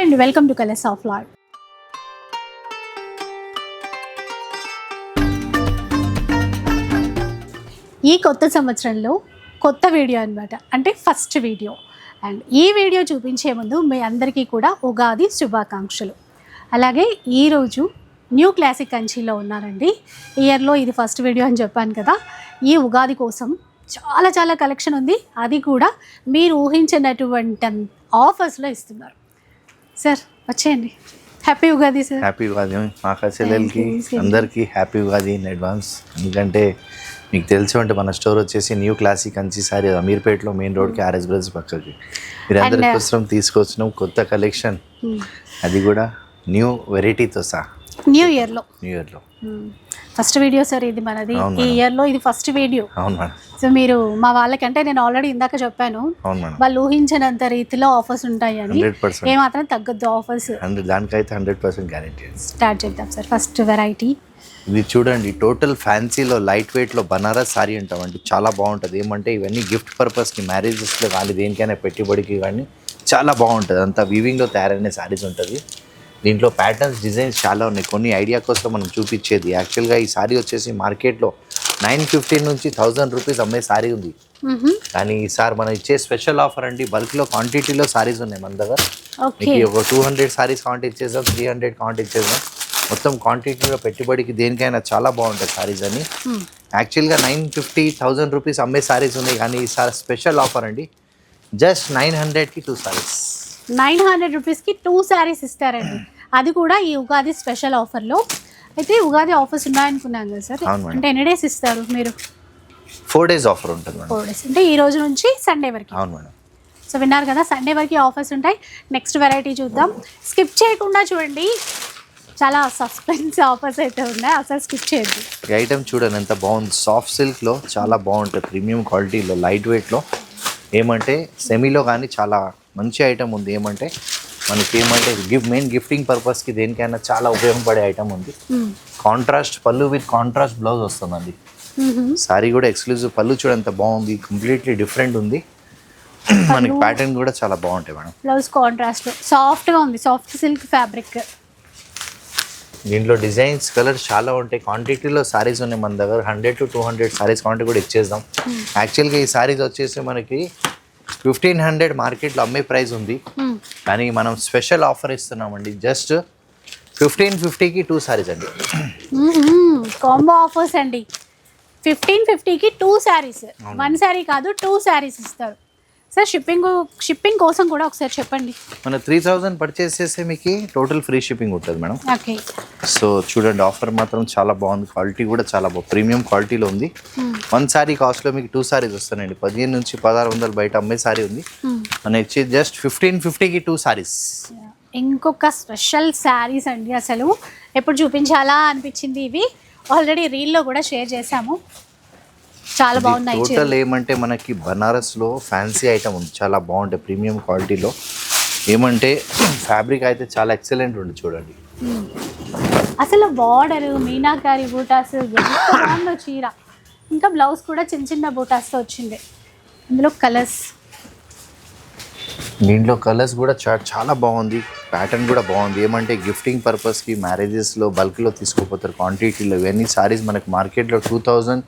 And welcome to colours of life. ఈ కొత్త సంవత్సరంలో కొత్త వీడియో అనమాట, అంటే ఫస్ట్ వీడియో. అండ్ ఈ వీడియో చూపించే ముందు మీ అందరికీ కూడా ఉగాది శుభాకాంక్షలు. అలాగే ఈరోజు న్యూ క్లాసిక్ కంచిలో ఉన్నారండి. ఇయర్లో ఇది ఫస్ట్ వీడియో అని చెప్పాను కదా. ఈ ఉగాది కోసం చాలా కలెక్షన్ ఉంది, అది కూడా మీరు ఊహించినటువంటి ఆఫర్స్లో ఇస్తున్నారు. సార్ వచ్చేయండి. Happy Ugadi sir. Happy Ugadi మా చెల్లెలకి అందరికీ హ్యాపీ ఉగాది ఇన్ అడ్వాన్స్. ఎందుకంటే మీకు తెలిసి ఉంటే మన స్టోర్ వచ్చేసి న్యూ క్లాసిక్ కంచి సారీ అమీర్పేటలో మెయిన్ రోడ్కి ఆర్ఎస్ బ్రదర్స్ పక్కకి మీరు అందరి కోసం తీసుకొచ్చినాం కొత్త కలెక్షన్, అది కూడా న్యూ వెరైటీతో సహా. న్యూ ఇయర్లో ఫస్ట్ వీడియో సార్ ఇది మనది. ఈ ఇయర్లో ఇది ఫస్ట్ వీడియో. అవును మేడం. సో మీరు మా వాళ్ళకంటే నేను ఆల్రెడీ ఇందాక చెప్పాను, వాళ్ళు ఊహించినంత రీతిలో ఆఫర్స్ ఉంటాయి అని. ఏమాత్రం తగ్గద్దు ఆఫర్స్, దానికైతే 100% గ్యారెంటీ. స్టార్ట్ చేద్దాం సార్. ఫస్ట్ వెరైటీ ఇది చూడండి, టోటల్ ఫ్యాన్సీలో లైట్ వెయిట్లో బనారస్ సారీ అంటామండి. చాలా బాగుంటుంది. ఏమంటే ఇవన్నీ గిఫ్ట్ పర్పస్కి, మ్యారేజెస్లో కానీ దేనికైనా పెట్టుబడికి కానీ చాలా బాగుంటుంది. అంతా వీవింగ్లో తయారైన శారీస్ ఉంటుంది. దీంట్లో ప్యాటర్న్స్, డిజైన్స్ చాలా ఉన్నాయి. కొన్ని ఐడియా కోసం మనం చూపించేది. యాక్చువల్గా ఈ సారీ వచ్చేసి మార్కెట్లో 950 నుంచి 1000 రూపీస్ అమ్మే సారీ ఉంది. కానీ ఈసారి మనం ఇచ్చే స్పెషల్ ఆఫర్ అండి, బల్క్లో క్వాంటిటీలో సారీస్ ఉన్నాయి మన దగ్గర. మీకు ఒక 200 సారీస్ కౌంట్ ఇచ్చేసాం, 300 కౌంట్ ఇచ్చేసాం. మొత్తం క్వాంటిటీలో పెట్టుబడికి దేనికైనా చాలా బాగుంటుంది సారీస్ అని. యాక్చువల్గా 950-1000 రూపీస్ అమ్మే సారీస్ ఉన్నాయి, కానీ ఈసారి స్పెషల్ ఆఫర్ అండి. జస్ట్ 900కి 2 సారీస్. 900 రూపీస్కి 2 శారీస్ ఇస్తారండి, అది కూడా ఈ ఉగాది స్పెషల్ ఆఫర్లో. అయితే ఉగాది ఆఫర్స్ ఉన్నాయనుకున్నాను కదా సార్. అంటే ఎన్ని డేస్ ఇస్తారు మీరు? 4 days ఆఫర్ ఉంటుంది మేడం. 4 days అంటే ఈ రోజు నుంచి సండే వరకు. అవును మేడం. సో విన్నారు కదా, సండే వరకు ఆఫర్స్ ఉంటాయి. నెక్స్ట్ వెరైటీ చూద్దాం. స్కిప్ చేయకుండా చూడండి, చాలా సస్పెన్స్ ఆఫర్స్ అయితే ఉన్నాయి, అసలు స్కిప్ చేయద్దు. ఈ ఐటమ్ చూడండి ఎంత బాగుంది. సాఫ్ట్ సిల్క్లో చాలా బాగుంటుంది, ప్రీమియం క్వాలిటీలో, లైట్ వెయిట్లో. ఏమంటే సెమీలో కానీ చాలా మంచి ఐటమ్ ఉంది. ఏమంటే మనకి ఏమంటే మెయిన్ గిఫ్టింగ్ పర్పస్కి దేనికైనా చాలా ఉపయోగపడే ఐటమ్ ఉంది. కాంట్రాస్ట్ పళ్ళు విత్ కాంట్రాస్ట్ బ్లౌజ్ వస్తుందండి. సారీ కూడా ఎక్స్క్లూజివ్ పళ్ళు చూడండి ఎంత బాగుంది, కంప్లీట్లీ డిఫరెంట్ ఉంది. మనకి ప్యాటర్న్ కూడా చాలా బాగుంటాయి మేడం. బ్లౌజ్ కాంట్రాస్ట్ సాఫ్ట్గా ఉంది, సాఫ్ట్ సిల్క్ ఫ్యాబ్రిక్. దీంట్లో డిజైన్స్, కలర్స్ చాలా ఉంటాయి. క్వాంటిటీలో సారీస్ ఉన్నాయి మన దగ్గర. 100 to 200 సారీస్ క్వాంటిటీ కూడా ఇచ్చేద్దాం. యాక్చువల్గా ఈ సారీస్ వచ్చేసి మనకి 1500 మార్కెట్లో అమ్మే ప్రైస్ ఉంది, కానీ మనం స్పెషల్ ఆఫర్ ఇస్తున్నామండి. జస్ట్ 1550కి 2 సారీస్ అండి. కాంబో ఆఫర్స్ అండి. 1550కి 2 శారీస్, 1 శారీ కాదు 2 శారీస్ ఇస్తారు సార్. షిప్పింగ్ కోసం కూడా ఒకసారి చెప్పండి. మన 3000 పర్చేస్ చేస్తే మీకు టోటల్ ఫ్రీ షిప్పింగ్ ఉంటుంది మేడం. ఓకే. సో చూడండి, ఆఫర్ మాత్రం చాలా బాగుంది. క్వాలిటీ కూడా చాలా బాగుంది, ప్రీమియం క్వాలిటీలో ఉంది. 1 సారీ కాస్ట్లో మీకు 2 సారీస్ వస్తాయండి. 15 నుంచి 1600 బయట అమ్మే సారీ ఉంది, మన ఇచ్చి జస్ట్ 1550కి 2 సారీస్. ఇంకొక స్పెషల్ శారీస్ అండి, అసలు ఎప్పుడు చూపించాలా అనిపించింది. ఇవి ఆల్రెడీ రీల్లో కూడా షేర్ చేశాము, చాలా బాగున్నాయి. టోటల్ ఏమంటే మనకి బనారస్లో ఫ్యాన్సీ ఐటమ్ ఉంది, చాలా బాగుంటాయి ప్రీమియం క్వాలిటీలో. ఏమంటే ఫ్యాబ్రిక్ అయితే చాలా ఎక్సలెంట్ ఉంది చూడండి. అసలు బార్డర్ మీనాకారి బూటాస్ ఎంత బాగుందో చీర. ఇంకా బ్లౌజ్ కూడా చిన్న బూటాస్తో వచ్చింది. ఇందులో కలర్స్, దీంట్లో కలర్స్ కూడా చాలా బాగుంది. ప్యాటర్న్ కూడా బాగుంది. ఏమంటే గిఫ్టింగ్ పర్పస్కి, మ్యారేజెస్లో బల్క్లో తీసుకోపోతారు క్వాంటిటీలో. ఇవన్నీ సారీస్ మనకి మార్కెట్లో 2400,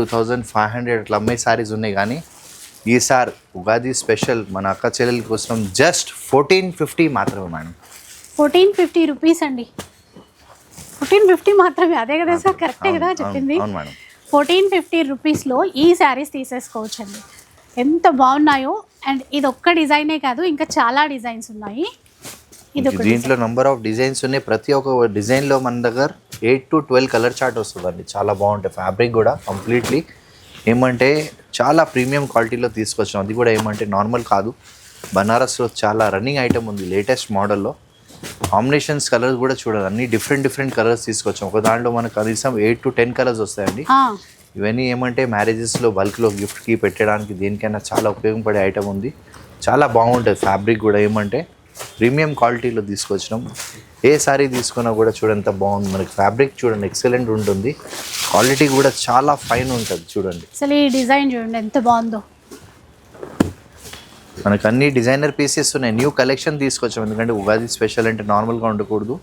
2500 అట్లా అమ్మే సారీస్ ఉన్నాయి, కానీ ఈసారి ఉగాది స్పెషల్ మన అక్క చెల్లెల కోసం జస్ట్ 1450 మాత్రమే మేడం. 1450 రూపీస్ అండి. 1450 మాత్రమే, అదే కదా సార్? కరెక్టే కదా చెప్పింది. 1450 రూపీస్లో ఈ శారీస్ తీసేసుకోవచ్చు అండి. ఎంత బాగున్నాయో. అండ్ ఇది ఒక్క డిజైనే కాదు, ఇంకా చాలా డిజైన్స్ ఉన్నాయి. దీంట్లో నెంబర్ ఆఫ్ డిజైన్స్ ఉన్నాయి. ప్రతి ఒక్క డిజైన్లో మన దగ్గర 8 to 12 కలర్ చార్ట్ వస్తుందండి. చాలా బాగుంటాయి. ఫ్యాబ్రిక్ కూడా కంప్లీట్లీ ఏమంటే చాలా ప్రీమియం క్వాలిటీలో తీసుకొచ్చాం. అది కూడా ఏమంటే నార్మల్ కాదు, బనారస్లో చాలా రన్నింగ్ ఐటమ్ ఉంది లేటెస్ట్ మోడల్లో. కాంబినేషన్స్ కలర్స్ కూడా చూడాలి, అన్ని డిఫరెంట్ కలర్స్ తీసుకొచ్చాం. ఒక దాంట్లో మనకు కనీసం 8 to 10 కలర్స్ వస్తాయండి. ఇవన్నీ ఏమంటే మ్యారేజెస్లో బల్క్లో గిఫ్ట్కి పెట్టడానికి దేనికైనా చాలా ఉపయోగపడే ఐటమ్ ఉంది. చాలా బాగుంటుంది. ఫ్యాబ్రిక్ కూడా ఏమంటే ప్రీమియం క్వాలిటీలో తీసుకొచ్చినాం. ఏ సారీ తీసుకున్నా కూడా చూడండి ఎంత బాగుంది. మనకి ఫ్యాబ్రిక్ చూడండి ఎక్సలెంట్ ఉంటుంది, క్వాలిటీ కూడా చాలా ఫైన్ ఉంటుంది చూడండి. అసలు ఈ డిజైన్ చూడండి ఎంత బాగుందో. మనకు అన్ని డిజైనర్ పీసెస్ ఉన్నాయి, న్యూ కలెక్షన్ తీసుకొచ్చాం. ఎందుకంటే ఉగాది స్పెషల్ అంటే నార్మల్గా ఉండకూడదు.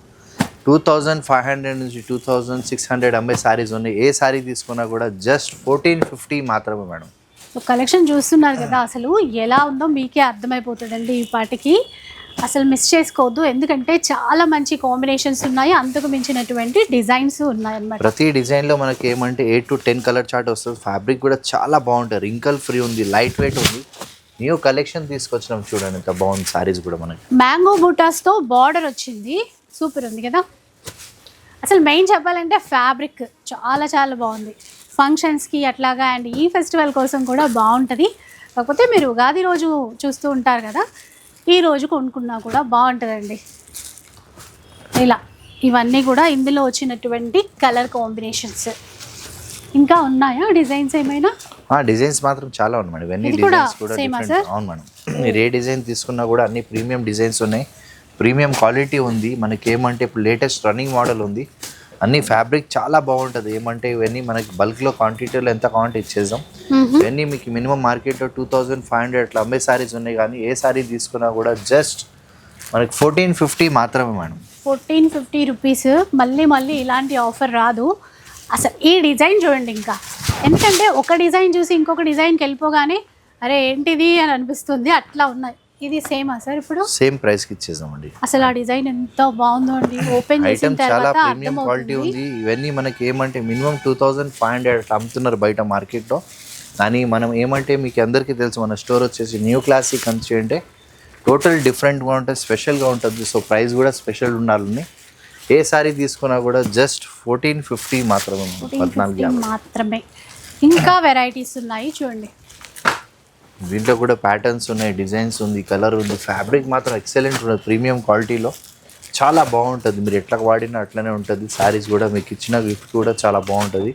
2500 నుంచి 2600 అమ్మే శారీస్ ఉన్నాయి. ఏ శారీ తీసుకున్నా కూడా జస్ట్ 1450 మాత్రమే మేడం. సో కలెక్షన్ చూస్తున్నారు కదా, అసలు ఎలా ఉందో మీకే అర్థమైపోతుందండి. ఈ పాటికి అసలు మిస్ చేసుకోవద్దు, ఎందుకంటే చాలా మంచి కాంబినేషన్స్ ఉన్నాయి, అంతకు మించినటువంటి డిజైన్స్ ఉన్నాయి అన్నమాట. ప్రతి డిజైన్లో మనకి ఏమంటే 8 to 10 కలర్ చార్ట్ వస్తుంది. ఫ్యాబ్రిక్ కూడా చాలా బాగుంటుంది, రింకల్ ఫ్రీ ఉంది, లైట్ వెయిట్ ఉంది. న్యూ కలెక్షన్ తీసుకొచ్చినాం చూడండి, ఎంత బాగుంది సారీస్ కూడా మనకి. మ్యాంగో బూటాస్తో బార్డర్ వచ్చింది, సూపర్ ఉంది కదా. అసలు మెయిన్ చెప్పాలంటే ఫ్యాబ్రిక్ చాలా చాలా బాగుంది, ఫంక్షన్స్కి అట్లాగా అండ్ ఈ ఫెస్టివల్ కోసం కూడా బాగుంటుంది. కాకపోతే మీరు ఉగాది రోజు చూస్తూ ఉంటారు కదా, ఈ రోజు కొనుక్కున్నా కూడా బాగుంటుందండి. ఇలా ఇవన్నీ కూడా ఇందులో వచ్చినటువంటి కలర్ కాంబినేషన్స్. ఇంకా ఉన్నాయా డిజైన్స్ ఏమైనా? డిజైన్స్ మాత్రం చాలా ఉన్నాయి మేడం. ఇవన్నీ ఇది కూడా డిజైన్స్ కూడా సేమా different. సార్? అవును మేడం, మీరు ఏ డిజైన్ తీసుకున్నా కూడా అన్ని ప్రీమియం డిజైన్స్ ఉన్నాయి, ప్రీమియం క్వాలిటీ ఉంది. మనకి ఏమంటే ఇప్పుడు లేటెస్ట్ రన్నింగ్ మోడల్ ఉంది. అన్ని ఫ్యాబ్రిక్ చాలా బాగుంటుంది. ఏమంటే ఇవన్నీ మనకి బల్క్లో క్వాంటిటీలో ఎంత క్వాంటిటీ ఇచ్చేద్దాం. ఇవన్నీ మీకు మినిమం మార్కెట్లో 2500 అట్లా అమ్మే సారీస్ ఉన్నాయి, కానీ ఏ సారీ తీసుకున్నా కూడా జస్ట్ మనకి 1450 మాత్రమే మేడం. 1450 రూపీస్. మళ్ళీ మళ్ళీ ఇలాంటి ఆఫర్ రాదు. అసలు ఈ డిజైన్ చూడండి, ఇంకా ఎందుకంటే ఒక డిజైన్ చూసి ఇంకొక డిజైన్కి వెళ్ళిపోగానే అరే ఏంటిది అని అనిపిస్తుంది, అట్లా ఉన్నాయి. ఇది సేమా సార్? ఇప్పుడు సేమ్ ప్రైస్కి ఇచ్చేసామండి. అసలు ఆ డిజైన్ ఎంత బాగుందో అండి, ఓపెన్ చేసిన ఐటమ్ చాలా తర్వాత ప్రీమియం క్వాలిటీ అర్థమవుతుంది. ఉంది. ఇవన్నీ మనకి ఏమంటే మినిమం 2500 అట్లా అమ్ముతున్నారు బయట మార్కెట్లో. కానీ మనం ఏమంటే మీకు అందరికీ తెలుసు, మన స్టోర్ వచ్చేసి న్యూ క్లాసిక్ అంటే టోటల్ డిఫరెంట్గా ఉంటుంది, స్పెషల్గా ఉంటుంది. సో ప్రైస్ కూడా స్పెషల్ ఉండాలని ఏ సారీ తీసుకున్నా కూడా జస్ట్ 1450 మాత్రమే. 1450 మాత్రమే. ఇంకా వెరైటీస్ ఉన్నాయి చూడండి. దీంట్లో కూడా ప్యాటర్న్స్ ఉన్నాయి, డిజైన్స్ ఉంది, కలర్ ఉంది. ఫ్యాబ్రిక్ మాత్రం ఎక్సలెంట్ ఉంటుంది, ప్రీమియం క్వాలిటీలో చాలా బాగుంటుంది. మీరు ఎట్లా వాడినా అట్లనే ఉంటుంది. శారీస్ కూడా మీకు ఇచ్చిన గిఫ్ట్ కూడా చాలా బాగుంటుంది.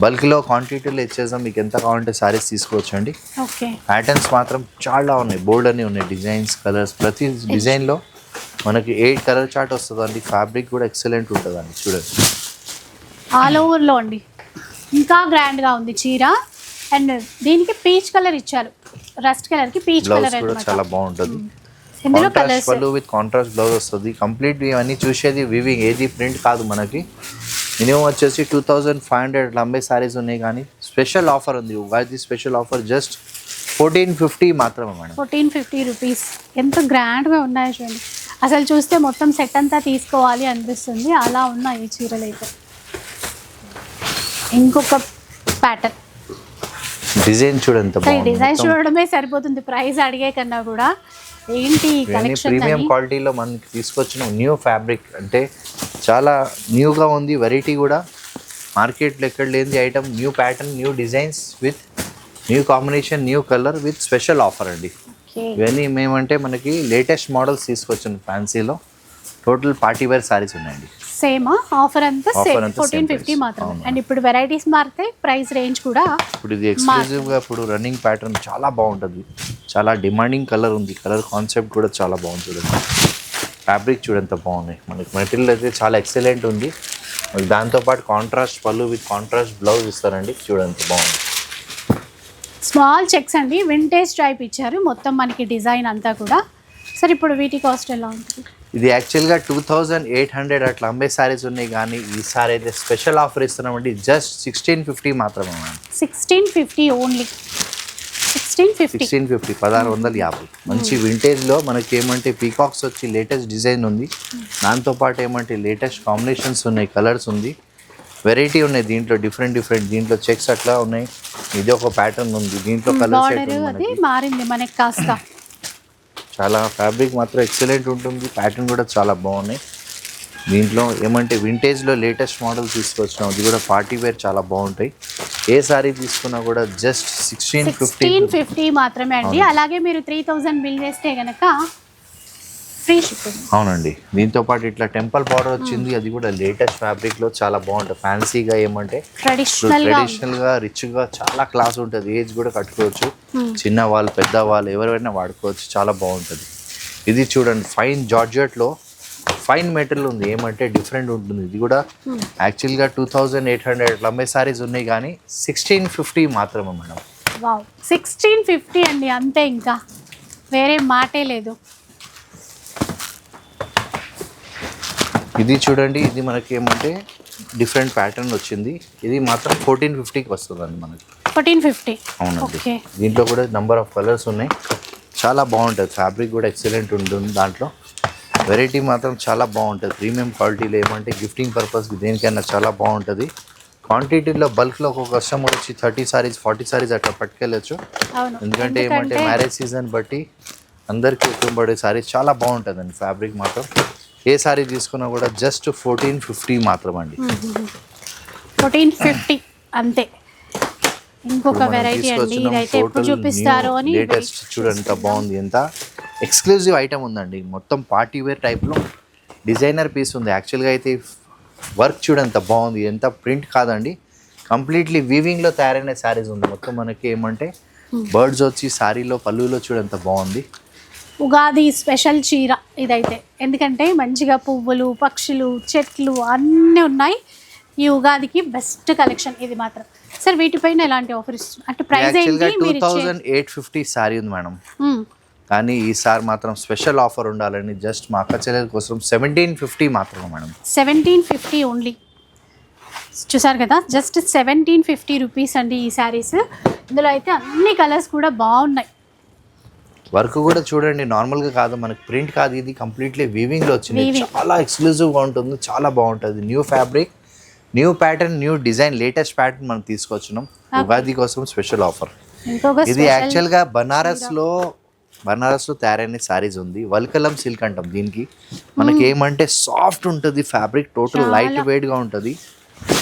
బల్క్లో క్వాంటిటీలో ఇచ్చేసాం, మీకు ఎంత కావాలంటే శారీస్ తీసుకోవచ్చండి. ఓకే, ప్యాటర్న్స్ మాత్రం చాలా ఉన్నాయి, బోల్డ్ అని ఉన్నాయి, డిజైన్స్, కలర్స్. ప్రతి డిజైన్లో మనకి 8 కలర్ చార్ట్ వస్తుందండి. ఫ్యాబ్రిక్ కూడా ఎక్సలెంట్ ఉంటుందండి, చూడండి. ఆల్ ఓవర్లో అండి, ఇంకా గ్రాండ్గా ఉంది చీర. అండ్ దీనికి పీచ్ కలర్ ఇచ్చారు, రస్ట్ కలర్కి పీచ్ బ్లౌజ్ కలర్ కూడా అన్నమాట. చాలా బాగుంటుంది. ఇందులో కాంట్రాస్ట్ కలర్స్ పళ్ళు విత్ కాంట్రాస్ట్ బ్లౌజ్ వస్తుంది. కంప్లీట్ ఇవన్నీ చూసేది వివింగ్, ఏది ప్రింట్ కాదు మనకి. మినిమం వచ్చేసి 2500 అట్లా అమ్మే సారీస్ ఉన్నాయి, కానీ స్పెషల్ ఆఫర్ ఉంది, ఉగాది స్పెషల్ ఆఫర్ జస్ట్ 1450 మాత్రమే మేడం. 1450 రూపీస్. ఎంత గ్రాండ్గా ఉన్నాయో చూడండి, అసలు చూస్తే మొత్తం సెట్ అంతా తీసుకోవాలి అనిపిస్తుంది, అలా ఉన్నాయి ఈ చీరలు అయితే. ఇంకొక ప్యాటర్న్ డిజైన్ చూడండి, డిజైన్ చూడడమే సరిపోతుంది ప్రైస్ అడిగే కన్నా కూడా. ఏంటి కలెక్షన్ ప్రీమియం క్వాలిటీలో మనకి తీసుకొచ్చిన న్యూ ఫ్యాబ్రిక్ అంటే చాలా న్యూగా ఉంది. వెరైటీ కూడా మార్కెట్లో ఎక్కడ లేని item, new pattern, new designs with new combination, new colour with special offer అండి. ఇవన్నీ మేమంటే మనకి లేటెస్ట్ మోడల్స్ తీసుకొచ్చాను ఫ్యాన్సీలో. టోటల్ పార్టీ వేర్ సారీస్ ఉన్నాయండి. సేమ్ ఆఫర్ అంతా సేమ్ 1450 మాత్రం. అండ్ ఇప్పుడు వెరైటీస్ మారితే ప్రైస్ రేంజ్ కూడా. ఇప్పుడు ఇది ఎక్స్క్లూజివ్గా ఇప్పుడు రన్నింగ్ ప్యాటర్న్ చాలా బాగుంటుంది, చాలా డిమాండింగ్ కలర్ ఉంది. కలర్ కాన్సెప్ట్ కూడా చాలా బాగుంటుంది. ఫ్యాబ్రిక్ చూడంత బాగున్నాయి, మనకి మెటీరియల్ అయితే చాలా ఎక్సలెంట్ ఉంది. దాంతోపాటు కాంట్రాస్ట్ పళ్ళు విత్ కాంట్రాస్ట్ బ్లౌజ్ ఇస్తారండి, చూడంత బాగుంది. స్మాల్ చెక్స్ అండి, వింటేజ్ టైప్ ఇచ్చారు మొత్తం మనకి డిజైన్ అంతా కూడా. సరే ఇప్పుడు వీటి కాస్ట్ ఎలా ఉంటుంది? ఇది యాక్చువల్గా 2800 అట్లా అమ్మే సారీస్ ఉన్నాయి, కానీ ఈసారి అయితే స్పెషల్ ఆఫర్ ఇస్తున్నామండి, జస్ట్ 1650 మాత్రమే మ్యామ్. 1650 ఓన్లీ. 1650 1650. మంచి వింటేజ్లో మనకి ఏమంటే పీకాక్స్ వచ్చి లేటెస్ట్ డిజైన్ ఉంది, దాంతోపాటు ఏమంటే లేటెస్ట్ కాంబినేషన్స్ ఉన్నాయి, కలర్స్ ఉంది, వెరైటీ ఉన్నాయి దీంట్లో, డిఫరెంట్ దీంట్లో చెక్స్ అట్లా ఉన్నాయి. ఇది ఒక ప్యాటర్న్ ఉంది, దీంట్లో కలర్స్ అది మారింది మనకి కాస్త. చాలా ఫ్యాబ్రిక్ మాత్రం ఎక్సలెంట్ ఉంటుంది, ప్యాటర్న్ కూడా చాలా బాగున్నాయి. దీంట్లో ఏమంటే వింటేజ్లో లేటెస్ట్ మోడల్ తీసుకొచ్చినాం, అది కూడా పార్టీ వేర్ చాలా బాగుంటాయి. ఏ సారీ తీసుకున్నా కూడా జస్ట్ 1650 మాత్రమే అండి. అలాగే మీరు 3000 బిల్ చేస్తే కనుక ఫ్రీ షిప్పింగ్. అవునండి. దీంతో పాటు ఇట్లా టెంపుల్ బార్డర్ వచ్చింది, అది కూడా లేటెస్ట్ ఫ్యాబ్రిక్లో చాలా బాగుంటుంది. ఫ్యాన్సీగా ఏమంటే ట్రెడిషనల్గా రిచ్గా చాలా క్లాస్ ఉంటుంది. ఏజ్ కూడా కట్టుకోవచ్చు, చిన్న వాళ్ళు పెద్ద వాళ్ళు ఎవరైనా వాడుకోవచ్చు, చాలా బాగుంటుంది. ఇది చూడండి, ఫైన్ జార్జెట్లో ఫైన్ మెటీరియల్ ఉంది, ఏమంటే డిఫరెంట్ ఉంటుంది. ఇది కూడా యాక్చువల్గా 2800 అట్లా అమ్మే సారీస్ ఉన్నాయి, కానీ 1650 మాత్రమే మేడం. 1650 అండి, అంతే. ఇంకా వేరే మాటే లేదు. ఇది చూడండి, ఇది మనకి ఏమంటే డిఫరెంట్ ప్యాటర్న్ వచ్చింది. ఇది మాత్రం 1450కి వస్తుందండి మనకి. 1450. అవునండి. ఓకే. దీంట్లో కూడా నెంబర్ ఆఫ్ కలర్స్ ఉన్నాయి. చాలా బాగుంటుంది, ఫ్యాబ్రిక్ కూడా ఎక్సలెంట్ ఉంటుంది. దాంట్లో వెరైటీ మాత్రం చాలా బాగుంటుంది. ప్రీమియం క్వాలిటీలో ఏమంటే గిఫ్టింగ్ పర్పస్కి దేనికైనా చాలా బాగుంటుంది. క్వాంటిటీలో బల్క్లో ఒక కస్టమర్ వచ్చి 30 సారీస్ 40 సారీస్ అట్లా పట్టుకెళ్ళచ్చు. ఎందుకంటే ఏమంటే మ్యారేజ్ సీజన్ బట్టి అందరికీ ఉపయోగపడే సారీస్ చాలా బాగుంటుందండి. ఫ్యాబ్రిక్ మాత్రం ఏ సారీ తీసుకున్నా కూడా జస్ట్ 1450 మాత్రం అండి. 1450 అంతే. ఇంకొక వెరైటీ అండి, ఇదైతే ఎప్పుడు చూపిస్తారో అని. లేటెస్ట్ చూడండి ఎంత బాగుంది, ఎంత ఎక్స్క్లూజివ్ ఐటమ్ ఉందండి. మొత్తం పార్టీ వేర్ టైప్లో డిజైనర్ పీస్ ఉంది. యాక్చువల్గా అయితే వర్క్ చూడండి ఎంత బాగుంది, ఎంత ప్రింట్ కాదండి, కంప్లీట్లీ వీవింగ్లో తయారైన శారీస్ ఉంది. మొత్తం మనకి ఏమంటే బర్డ్స్ వచ్చి శారీలో పళ్ళులో చూడండి ఎంత బాగుంది. ఉగాది స్పెషల్ చీర ఇదైతే, ఎందుకంటే మంచిగా పువ్వులు, పక్షులు, చెట్లు అన్నీ ఉన్నాయి. ఈ ఉగాదికి బెస్ట్ కలెక్షన్ ఇది మాత్రం. సార్ వీటిపైన ఎలాంటి ఆఫర్ ఇస్తుంది అంటే ప్రైస్ ఏంటి? 2850 సారీ ఉంది మేడం, కానీ ఈసారి మాత్రం స్పెషల్ ఆఫర్ ఉండాలని జస్ట్ మా అక్క చెల్లెల కోసం 1750 మాత్రమే మేడం. 1750 ఓన్లీ. చూసారు కదా, జస్ట్ 1750 రూపీస్ అండి ఈ శారీస్. ఇందులో అయితే అన్ని కలర్స్ కూడా బాగున్నాయి. వర్క్ కూడా చూడండి నార్మల్గా కాదు, మనకి ప్రింట్ కాదు, ఇది కంప్లీట్లీ వీవింగ్లో వచ్చింది. చాలా ఎక్స్క్లూజివ్గా ఉంటుంది, చాలా బాగుంటుంది. New fabric, new pattern, new design, latest pattern మనం తీసుకొచ్చినాం ఉగాది కోసం స్పెషల్ ఆఫర్. ఇది యాక్చువల్గా బనారస్లో తయారైన శారీస్ ఉంది. వల్కలం సిల్క్ అంటాం దీనికి. మనకి ఏమంటే సాఫ్ట్ ఉంటుంది ఫ్యాబ్రిక్, టోటల్ లైట్ వెయిట్గా ఉంటుంది.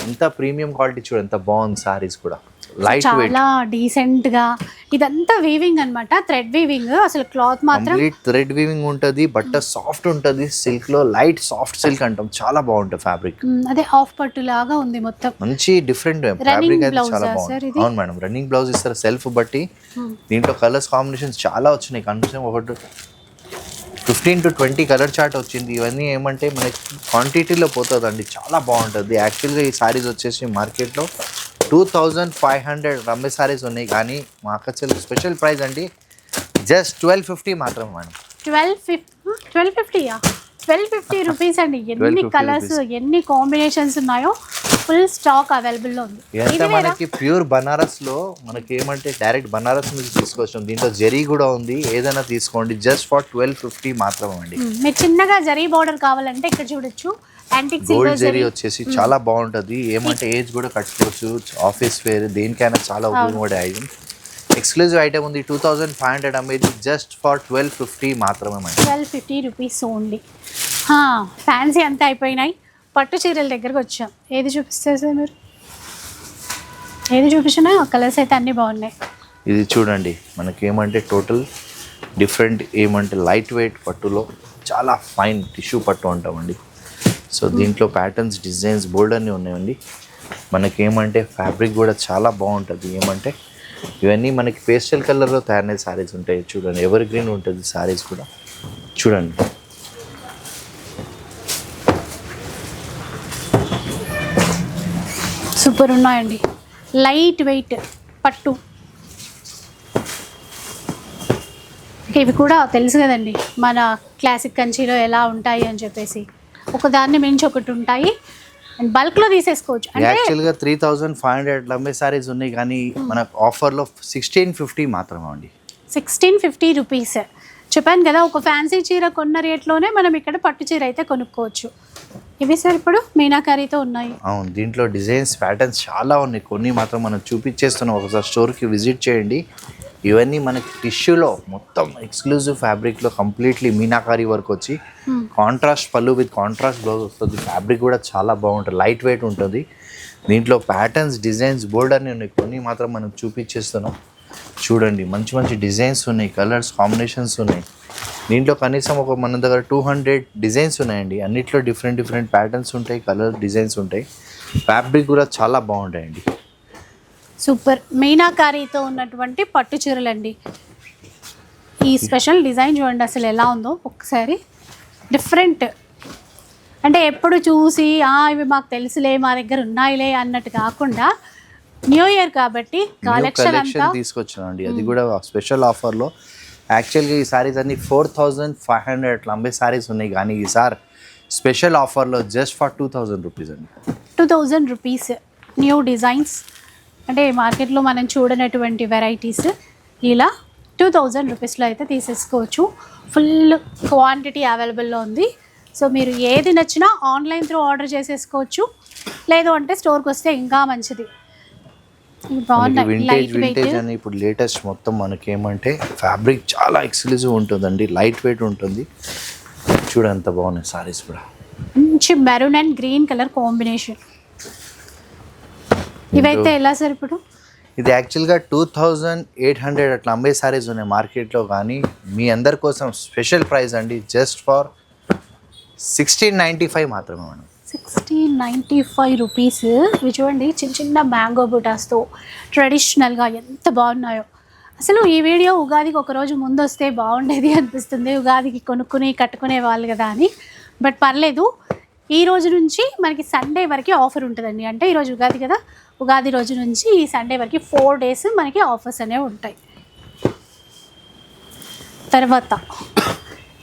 ఎంత ప్రీమియం క్వాలిటీ చూడ ఎంత బాగుంది శారీస్ కూడా, లైట్ వెయిట్, చాలా డీసెంట్ గా. ఇదంతా వీవింగ్ అన్నమాట, థ్రెడ్ వీవింగ్. అసలు క్లాత్ మాత్రం కంప్లీట్ థ్రెడ్ వీవింగ్ ఉంటుంది. బట్ట సాఫ్ట్ ఉంటుంది, సిల్క్ లో లైట్ సాఫ్ట్ సిల్క్ అంటాం, చాలా బాగుంటుంది ఫ్యాబ్రిక్. అదే హాఫ్ పట్టు లాగా ఉంది మొత్తం, మంచి డిఫరెంట్ ఫ్యాబ్రిక్ అయితే చాలా బాగుంది. అవును మేడం, రన్నింగ్ బ్లౌజ్ ఇస్తారు సెల్ఫ్ బట్టి. దీంట్లో కలర్స్ కాంబినేషన్స్ చాలా వచ్చినాయి. కనీసం ఒకటి 15 to 20 కలర్ చార్ట్ వచ్చింది. ఇవన్నీ ఏమంటే మనకి క్వాంటిటీలో పోతుందండి, చాలా బాగుంటుంది. యాక్చువల్గా ఈ సారీస్ వచ్చేసి మార్కెట్లో 2500 రమ్మే సారీస్ ఉన్నాయి, కానీ మా అక్క చెల్లి స్పెషల్ ప్రైస్ అండి జస్ట్ 1250 మాత్రం మేడం. 1250 రూపీస్ అండి. ఎన్ని కలర్స్, ఎన్ని కాంబినేషన్స్ ఉన్నాయో, ఫుల్ స్టాక్ అవైలబుల్లో ఉంది. ఇదంతా మనకి ప్యూర్ బనారస్ లో మనకి ఏమంటే డైరెక్ట్ బనారస్ నుంచి తీసుకొచ్చాం. దీంట్లో జరీ కూడా ఉంది, ఏదైనా తీసుకోండి జస్ట్ ఫర్ 1250 మాత్రమే అండి. మీరు చిన్నగా జరీ బార్డర్ కావాలంటే ఇక్కడ చూడొచ్చు. గోల్డ్ జరీ వచ్చేసి చాలా బాగుంటుంది. ఏమంటే ఏజ్ కూడా కట్టుకోవచ్చు, ఆఫీస్ వేర్ దేనికైనా చాలా ఉపయోగపడే ఐటమ్. ఎక్స్క్లూజివ్ ఐటమ్ ఉంది. 2500 అమ్మేది జస్ట్ ఫర్ 1250 మాత్రమే మేడం. 1250 rupees only. ఫ్యాన్సీ అంతా అయిపోయినాయి, పట్టు చీరల దగ్గరకు వచ్చాం. ఏది చూపిస్తారు సార్ మీరు? ఏది చూపించినా కలర్స్ అయితే అన్నీ బాగున్నాయి. ఇది చూడండి, మనకి ఏమంటే టోటల్ డిఫరెంట్, ఏమంటే లైట్ వెయిట్ పట్టులో చాలా ఫైన్ టిష్యూ పట్టు అంటామండి. సో దీంట్లో ప్యాటర్న్స్, డిజైన్స్ బోల్డ్ అన్నీ ఉన్నాయండి. మనకేమంటే ఫ్యాబ్రిక్ కూడా చాలా బాగుంటుంది. ఏమంటే ఇవన్నీ మనకి పేస్టల్ కలర్లో తయారైన శారీస్ ఉంటాయి. చూడండి, ఎవర్ గ్రీన్ ఉంటుంది శారీస్ కూడా. చూడండి, సూపర్ ఉన్నాయండి, లైట్ వెయిట్ పట్టు. ఇవి కూడా తెలుసు కదండి మన క్లాసిక్ కంచిలో ఎలా ఉంటాయి అని చెప్పేసి, ఒకదాన్ని మించి ఒకటి ఉంటాయి. అండ్ బల్క్లో తీసేసుకోవచ్చు. యాక్చువల్గా 3500 అమ్మే సారీస్ ఉన్నాయి, కానీ మనకు ఆఫర్లో 1650 మాత్రమే అండి. 1650 రూపీస్. చెప్పాను కదా, ఒక ఫ్యాన్సీ చీర కొన్న రేట్లోనే మనం ఇక్కడ పట్టు చీర అయితే కొనుక్కోవచ్చు. ఇవి సార్ ఇప్పుడు మీనాకారీతో ఉన్నాయి. అవును, దీంట్లో డిజైన్స్, ప్యాటర్న్స్ చాలా ఉన్నాయి. కొన్ని మాత్రం మనం చూపించేస్తున్నాం, ఒకసారి స్టోర్కి విజిట్ చేయండి. ఇవన్నీ మనకి టిష్యూలో మొత్తం ఎక్స్క్లూజివ్ ఫ్యాబ్రిక్లో కంప్లీట్లీ మీనాకారీ వర్క్ వచ్చి కాంట్రాస్ట్ పళ్ళు విత్ కాంట్రాస్ట్ బ్లౌజ్ వస్తుంది. ఫ్యాబ్రిక్ కూడా చాలా బాగుంటుంది, లైట్ వెయిట్ ఉంటుంది. దీంట్లో ప్యాటర్న్స్, డిజైన్స్ బోల్డ్ అన్నీ ఉన్నాయి. కొన్ని మాత్రం మనం చూపించేస్తున్నాం. చూడండి, మంచి మంచి డిజైన్స్ ఉన్నాయి, కలర్స్ కాంబినేషన్స్ ఉన్నాయి. దీంట్లో కనీసం ఒక మన దగ్గర 200 డిజైన్స్ ఉన్నాయండి. అన్నిట్లో డిఫరెంట్ డిఫరెంట్ ప్యాటర్న్స్ ఉంటాయి, కలర్ డిజైన్స్ ఉంటాయి. ఫ్యాబ్రిక్ కూడా చాలా బాగుంటాయండి. సూపర్ మీనాకారీతో ఉన్నటువంటి పట్టు చీరలండి. ఈ స్పెషల్ డిజైన్ చూడండి అసలు ఎలా ఉందో ఒకసారి. డిఫరెంట్ అంటే ఎప్పుడు చూసి ఇవి మాకు తెలుసులే, మా దగ్గర ఉన్నాయిలే అన్నట్టు కాకుండా, న్యూ ఇయర్ కాబట్టి కలెక్షన్ అంతా తీసుకొచ్చానండి. అది కూడా స్పెషల్ ఆఫర్లో యాక్చువల్గా ఈ సారీస్ అన్ని 4500 అట్లా అమ్మే సారీస్ ఉన్నాయి, కానీ ఈసారి స్పెషల్ ఆఫర్లో జస్ట్ ఫర్ 2000 రూపీస్ అండి. 2000 రూపీస్ న్యూ డిజైన్స్, అంటే మార్కెట్లో మనం చూడనటువంటి వెరైటీస్ ఇలా 2000 రూపీస్లో అయితే తీసేసుకోవచ్చు. ఫుల్ క్వాంటిటీ అవైలబుల్లో ఉంది. సో మీరు ఏది నచ్చినా ఆన్లైన్ త్రూ ఆర్డర్ చేసేసుకోవచ్చు, లేదు అంటే స్టోర్కి వస్తే ఇంకా మంచిది. బాగున్నాయి, వింటేజ్ లైట్ వెయిట్. వింటేజ్ అని ఇప్పుడు లేటెస్ట్ మొత్తం మనకి ఏమంటే ఫ్యాబ్రిక్ చాలా ఎక్స్క్లూజివ్ ఉంటుందండి, లైట్ వెయిట్ ఉంటుంది. చూడ ఎంత బాగున్నాయి సారీస్ కూడా. మంచి maroon and green colour combination. ఇవైతే ఎలా సార్ ఇప్పుడు? ఇది యాక్చువల్గా 2800 అట్లా అమ్మే సారీస్ ఉన్నాయి మార్కెట్లో, కానీ మీ అందరి కోసం స్పెషల్ ప్రైస్ అండి, జస్ట్ ఫర్ 1695 మాత్రమే మేడం. 1695 రూపీస్. ఇవి చూడండి, చిన్న చిన్న మ్యాంగో బుటాస్తో ట్రెడిషనల్గా ఎంత బాగున్నాయో. అసలు ఈ వీడియో ఉగాదికి ఒకరోజు ముందు వస్తే బాగుండేది అనిపిస్తుంది, ఉగాదికి కొనుక్కుని కట్టుకునే వాళ్ళు కదా అని. బట్ పర్లేదు, ఈ రోజు నుంచి మనకి సండే వరకు ఆఫర్ ఉంటుందండి. అంటే ఈరోజు ఉగాది కదా, ఉగాది రోజు నుంచి ఈ సండే వరకు 4 days మనకి ఆఫర్స్ అనేవి ఉంటాయి. తర్వాత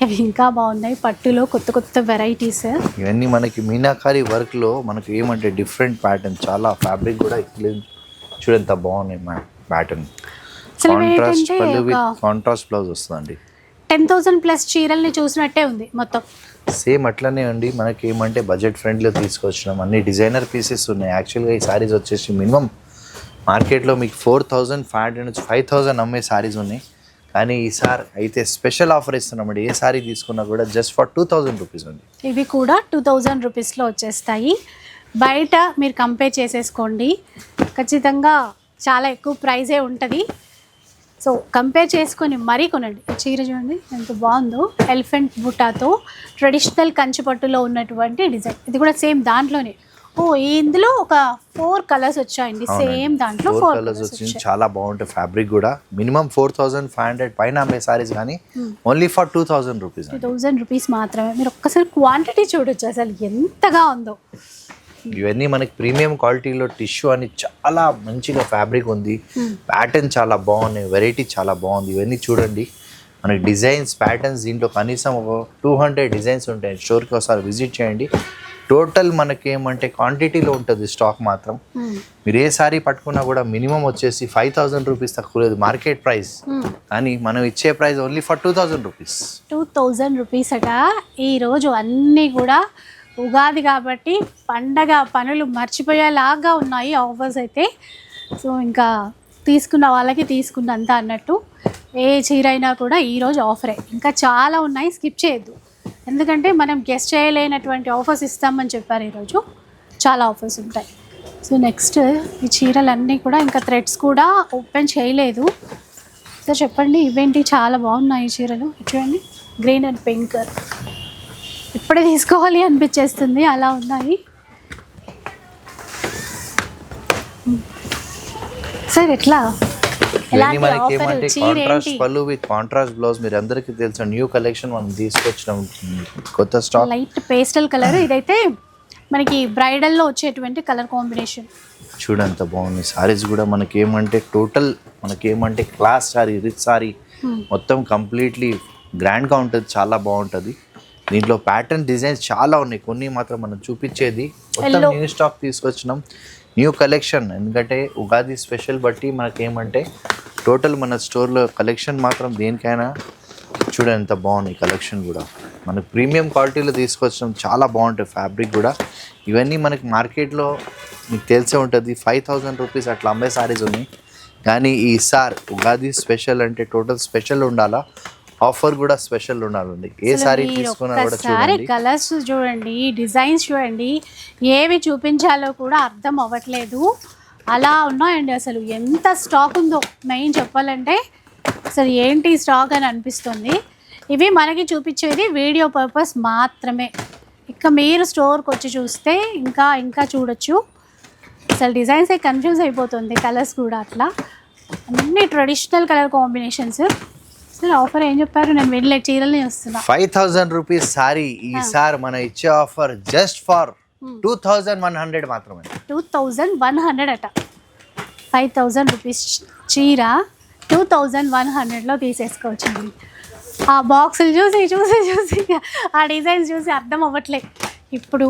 ఇవి ఇంకా బాగున్నాయి, పట్టులో కొత్త కొత్త వెరైటీస్. ఇవన్నీ మనకి మీనాకారి వర్క్లో మనకి ఏమంటే డిఫరెంట్ ప్యాటర్న్, చాలా ఫ్యాబ్రిక్ కూడా చూడ ఎంత బాగున్నాయి ప్యాటర్న్. కాంట్రాస్ట్ పళ్ళు విత్ కాంట్రాస్ట్ బ్లౌజ్ వస్తుందండి. 10,000 ప్లస్ చీరల్ని చూసినట్టే ఉంది మొత్తం. సేమ్ అట్లనే అండి, మనకి ఏమంటే బడ్జెట్ ఫ్రెండ్లీలో తీసుకొచ్చినాం, అన్ని డిజైనర్ పీసెస్ ఉన్నాయి. యాక్చువల్గా ఈ సారీస్ వచ్చేసి మినిమం మార్కెట్లో మీకు 4500 నుంచి 5000 అమ్మే సారీస్ ఉన్నాయి, కానీ ఈసారి అయితే స్పెషల్ ఆఫర్ ఇస్తున్నామండి. ఏ సారీ తీసుకున్నా కూడా జస్ట్ ఫర్ 2000 రూపీస్ ఉంది. ఇవి కూడా 2000 రూపీస్లో వచ్చేస్తాయి. బయట మీరు కంపేర్ చేసేసుకోండి, ఖచ్చితంగా చాలా ఎక్కువ ప్రైజే ఉంటుంది. సో కంపేర్ చేసుకొని మరీ కొనండి. చీర చూడండి ఎంత బాగుందో, ఎలిఫెంట్ బుటాతో ట్రెడిషనల్ కంచిపట్టులో ఉన్నటువంటి డిజైన్. ఇది కూడా సేమ్ దాంట్లోనే. ఓ ఇందులో ఒక 4 కలర్స్ వచ్చాయండి, సేమ్ దాంట్లో 4 కలర్స్ వచ్చింది. చాలా బాగుంటాయి ఫ్యాబ్రిక్ కూడా. మినిమం 4500 పైన అమ్మే సారీస్, కానీ ఓన్లీ ఫర్ 2000 రూపీస్. 2000 రూపీస్ మాత్రమే. మీరు ఒక్కసారి క్వాంటిటీ చూడొచ్చు అసలు ఎంతగా ఉందో. ఇవన్నీ మనకి ప్రీమియం క్వాలిటీలో టిష్యూ అని చాలా మంచిగా ఫ్యాబ్రిక్ ఉంది, ప్యాటర్న్ చాలా బాగున్నాయి, వెరైటీ చాలా బాగుంది. ఇవన్నీ చూడండి, మనకి డిజైన్స్ ప్యాటర్న్స్ దీంట్లో కనీసం ఒక 200 డిజైన్స్ ఉంటాయి. స్టోర్కి ఒకసారి విజిట్ చేయండి. టోటల్ మనకి ఏమంటే క్వాంటిటీలో ఉంటుంది స్టాక్ మాత్రం. మీరు ఏ సారీ పట్టుకున్నా కూడా మినిమం వచ్చేసి 5000 రూపీస్ తక్కువ లేదు మార్కెట్ ప్రైస్, కానీ మనం ఇచ్చే price only for 2000 rupees. 2000 rupees అట. ఈరోజు అన్నీ కూడా ఉగాది కాబట్టి పండగ పనులు మర్చిపోయేలాగా ఉన్నాయి ఆఫర్స్ అయితే. సో ఇంకా తీసుకున్న వాళ్ళకి తీసుకున్నంత అన్నట్టు. ఏ చీర అయినా కూడా ఈరోజు ఆఫరే, ఇంకా చాలా ఉన్నాయి, స్కిప్ చేయొద్దు. ఎందుకంటే మనం గెస్ట్ చేయలేనటువంటి ఆఫర్స్ ఇస్తామని చెప్పారు ఈరోజు, చాలా ఆఫర్స్ ఉంటాయి. సో నెక్స్ట్ ఈ చీరలన్నీ కూడా ఇంకా థ్రెడ్స్ కూడా ఓపెన్ చేయలేదు. సో చెప్పండి, ఇవేంటి చాలా బాగున్నాయి ఈ చీరలు. చూడండి, గ్రీన్ అండ్ పింక్, ఇప్పుడే తీసుకోవాలి అనిపించేస్తుంది, అలా ఉన్నాయి. సార్ ఎట్లా, మనకి ఏమంటే కాంట్రాస్ట్ పళ్ళు విత్ కాంట్రాస్ట్ బ్లౌజ్. మీరు అందరికీ తెలుసు న్యూ కలెక్షన్ మనం తీసుకొచ్చినాం, కొత్త స్టాక్. లైట్ పేస్టల్ కలర్, ఇదైతే మనకి బ్రైడల్లో వచ్చేటువంటి కలర్ కాంబినేషన్. చూడంత బాగుంది సారీస్ కూడా. మనకి ఏమంటే టోటల్ మనకి ఏమంటే క్లాస్ సారీ, రిచ్ సారీ, మొత్తం కంప్లీట్లీ గ్రాండ్గా ఉంటుంది, చాలా బాగుంటుంది. దీంట్లో ప్యాటర్న్ డిజైన్స్ చాలా ఉన్నాయి, కొన్ని మాత్రం మనం చూపించేది మొత్తం న్యూ స్టాక్ తీసుకొచ్చినాం, న్యూ కలెక్షన్. ఎందుకంటే ఉగాది స్పెషల్ బట్టి మనకేమంటే టోటల్ మన స్టోర్లో కలెక్షన్ మాత్రం దేనికైనా చూడండి ఎంత బాగుంది కలెక్షన్ కూడా. మనకు ప్రీమియం క్వాలిటీలో తీసుకొచ్చినాం, చాలా బాగుంటాయి ఫ్యాబ్రిక్ కూడా. ఇవన్నీ మనకి మార్కెట్లో మీకు తెలిసే ఉంటుంది 5000 రూపీస్ అట్లా అమ్మే సారీస్ ఉన్నాయి, కానీ ఈసారి ఉగాది స్పెషల్ అంటే టోటల్ స్పెషల్ ఉండాలా, ఆఫర్ కూడా స్పెషల్ ఉండాలండి. ఏ సారీ తీసుకున్నా కూడా చూడండి, కలర్స్ చూడండి, డిజైన్స్ చూడండి, ఏవి చూపించాలో కూడా అర్థం అవ్వట్లేదు, అలా ఉన్నాయండి. అసలు ఎంత స్టాక్ ఉందో మెయిన్ చెప్పాలంటే అసలు ఏంటి స్టాక్ అని అనిపిస్తుంది. ఇవి మనకి చూపించేది వీడియో పర్పస్ మాత్రమే. ఇక మీరు స్టోర్కి వచ్చి చూస్తే ఇంకా ఇంకా చూడొచ్చు. అసలు డిజైన్సే కన్ఫ్యూజ్ అయిపోతుంది, కలర్స్ కూడా అట్లా అన్ని traditional colour combinations. Sir offer ఏం చెప్పారు, నేను వెళ్ళే చీరల్ని వస్తున్నా. 5000 రూపీస్ సారీ ఈసారి మనం ఇచ్చే ఆఫర్ జస్ట్ ఫర్ 2100 మాత్రమే. 2100 అట. 5000 రూపీస్ చీర 2100లో తీసేసుకోవచ్చండి. ఆ బాక్సులు చూసి ఆ డిజైన్స్ చూసి అర్థం అవ్వట్లే. ఇప్పుడు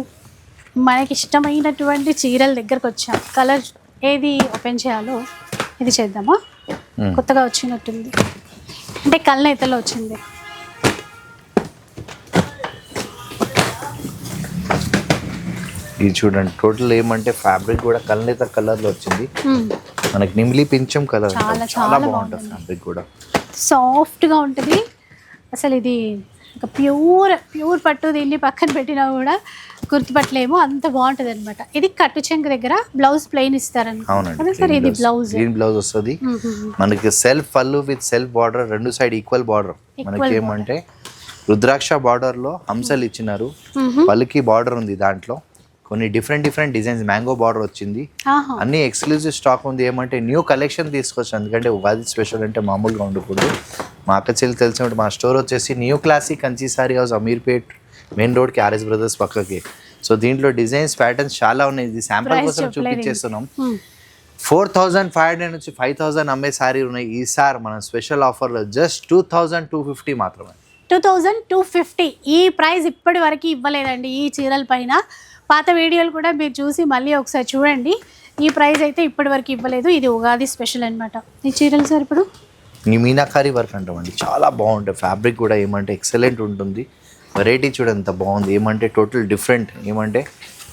మనకి ఇష్టమైనటువంటి చీరల దగ్గరకు వచ్చాం. కలర్ ఏది ఓపెన్ చేయాలో ఇది చేద్దామా? కొత్తగా వచ్చినట్టుంది, అంటే కళ్ళనైతలో వచ్చింది. ఇది చూడండి, టోటల్ ఏమంటే ఫ్యాబ్రిక్ కూడా కల్నేత కలర్లో వచ్చింది. మనకి నిమ్లీ పింఛం కలర్, చాలా బాగుంటుంది. ఫ్యాబ్రిక్ కూడా సాఫ్ట్గా ఉంటుంది. అసలు ఇది ఒక ప్యూర్ పట్టు. దీన్ని పక్కన పెట్టినా కూడా గుర్తుపట్టలేము, అంత బాగుంటుంది అనమాట. ఇది కట్టు చెంగు దగ్గర బ్లౌజ్ ప్లెయిన్ ఇస్తారనమాట సార్. ఇది బ్లౌజ్ గ్రీన్ బ్లౌజ్ వస్తుంది మనకి. సెల్ఫ్ పళ్ళు విత్ సెల్ఫ్ బార్డర్, రెండు సైడ్ ఈక్వల్ బార్డర్. మనకి ఏమంటే రుద్రాక్ష బార్డర్ లో హంసలు ఇచ్చినారు, పళ్ళుకి బార్డర్ ఉంది. దాంట్లో కొన్ని డిఫరెంట్ డిజైన్స్, మ్యాంగో బార్డర్ వచ్చింది. అన్ని ఎక్స్క్లూజివ్ స్టాక్ ఉంది. ఏమంటే న్యూ కలెక్షన్ తీసుకొచ్చాను, ఎందుకంటే ఉగాది స్పెషల్ అంటే మామూలుగా ఉండకూడదు. మా అక్క చెల్లి తెలిసినట్టు మా స్టోర్ వచ్చేసి new classic Kanchi sorry house, Ameerpet main రోడ్కి ఆర్ఎస్ బ్రదర్స్ పక్కకి. సో దీంట్లో డిజైన్స్ ప్యాటర్న్స్ చాలా ఉన్నాయి. ఇది శాంపుల్ కోసం చూపించేస్తున్నాం. 4500 నుంచి 5000 అమ్మే సారీ ఉన్నాయి. ఈసారి మనం స్పెషల్ ఆఫర్లో జస్ట్ 2250 మాత్రమే. 2250 ఈ ప్రైస్ ఇప్పటి వరకు ఇవ్వలేదండి ఈ చీరల పైన. పాత వీడియోలు కూడా మీరు చూసి మళ్ళీ ఒకసారి చూడండి. ఈ ప్రైస్ అయితే ఇప్పటి వరకు ఇవ్వలేదు. ఇది ఉగాది స్పెషల్ అనమాట. ఈ చీరలు సార్ ఇప్పుడు ఈ మీనాకారి వర్క్ అంటామండి, చాలా బాగుంటుంది. ఫ్యాబ్రిక్ కూడా ఏమంటే ఎక్సలెంట్ ఉంటుంది. వెరైటీ చూడండి ఎంత బాగుంది. ఏమంటే టోటల్ డిఫరెంట్, ఏమంటే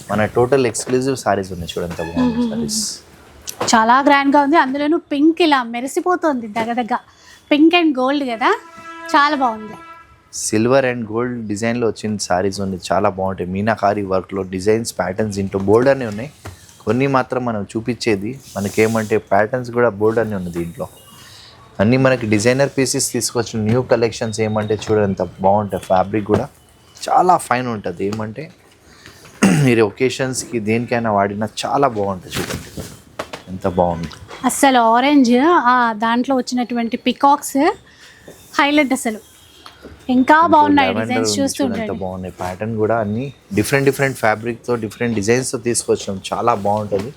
మన టోటల్ ఎక్స్క్లూజివ్ సారీస్ ఉన్నాయి. చూడండి ఎంత బాగుంది సారీస్, చాలా గ్రాండ్గా ఉంది. అందులోనూ పింక్ ఇలా మెరిసిపోతుంది, దగ్గ పింక్ అండ్ గోల్డ్ కదా, చాలా బాగుంది. సిల్వర్ అండ్ గోల్డ్ డిజైన్లో వచ్చిన సారీస్ ఉన్నాయి, చాలా బాగుంటాయి. మీనాకారి వర్క్లో డిజైన్స్ ప్యాటర్న్స్ ఇంట్లో బోల్డ్ అనే ఉన్నాయి. కొన్ని మాత్రం మనం చూపించేది, మనకేమంటే ప్యాటర్న్స్ కూడా బోల్డ్ అనే ఉంది. దీంట్లో అన్నీ మనకి డిజైనర్ పీసెస్ తీసుకొచ్చిన న్యూ కలెక్షన్స్. ఏమంటే చూడండి ఎంత బాగుంటాయి. ఫ్యాబ్రిక్ కూడా చాలా ఫైన్ ఉంటుంది. ఏమంటే మీరు ఒకేషన్స్కి దేనికైనా వాడినా చాలా బాగుంటుంది. చూడండి ఎంత బాగుంది. అసలు ఆరెంజ్ దాంట్లో వచ్చినటువంటి పికాక్స్ హైలైట్. అసలు ఇంకా బాగున్నాయి డిజైన్స్, చూస్తుంటే ఎంత బాగున్నాయి. ప్యాటర్న్ కూడా అన్ని డిఫరెంట్ ఫ్యాబ్రిక్తో డిఫరెంట్ డిజైన్స్తో తీసుకొచ్చాం. చాలా బాగుంటుంది,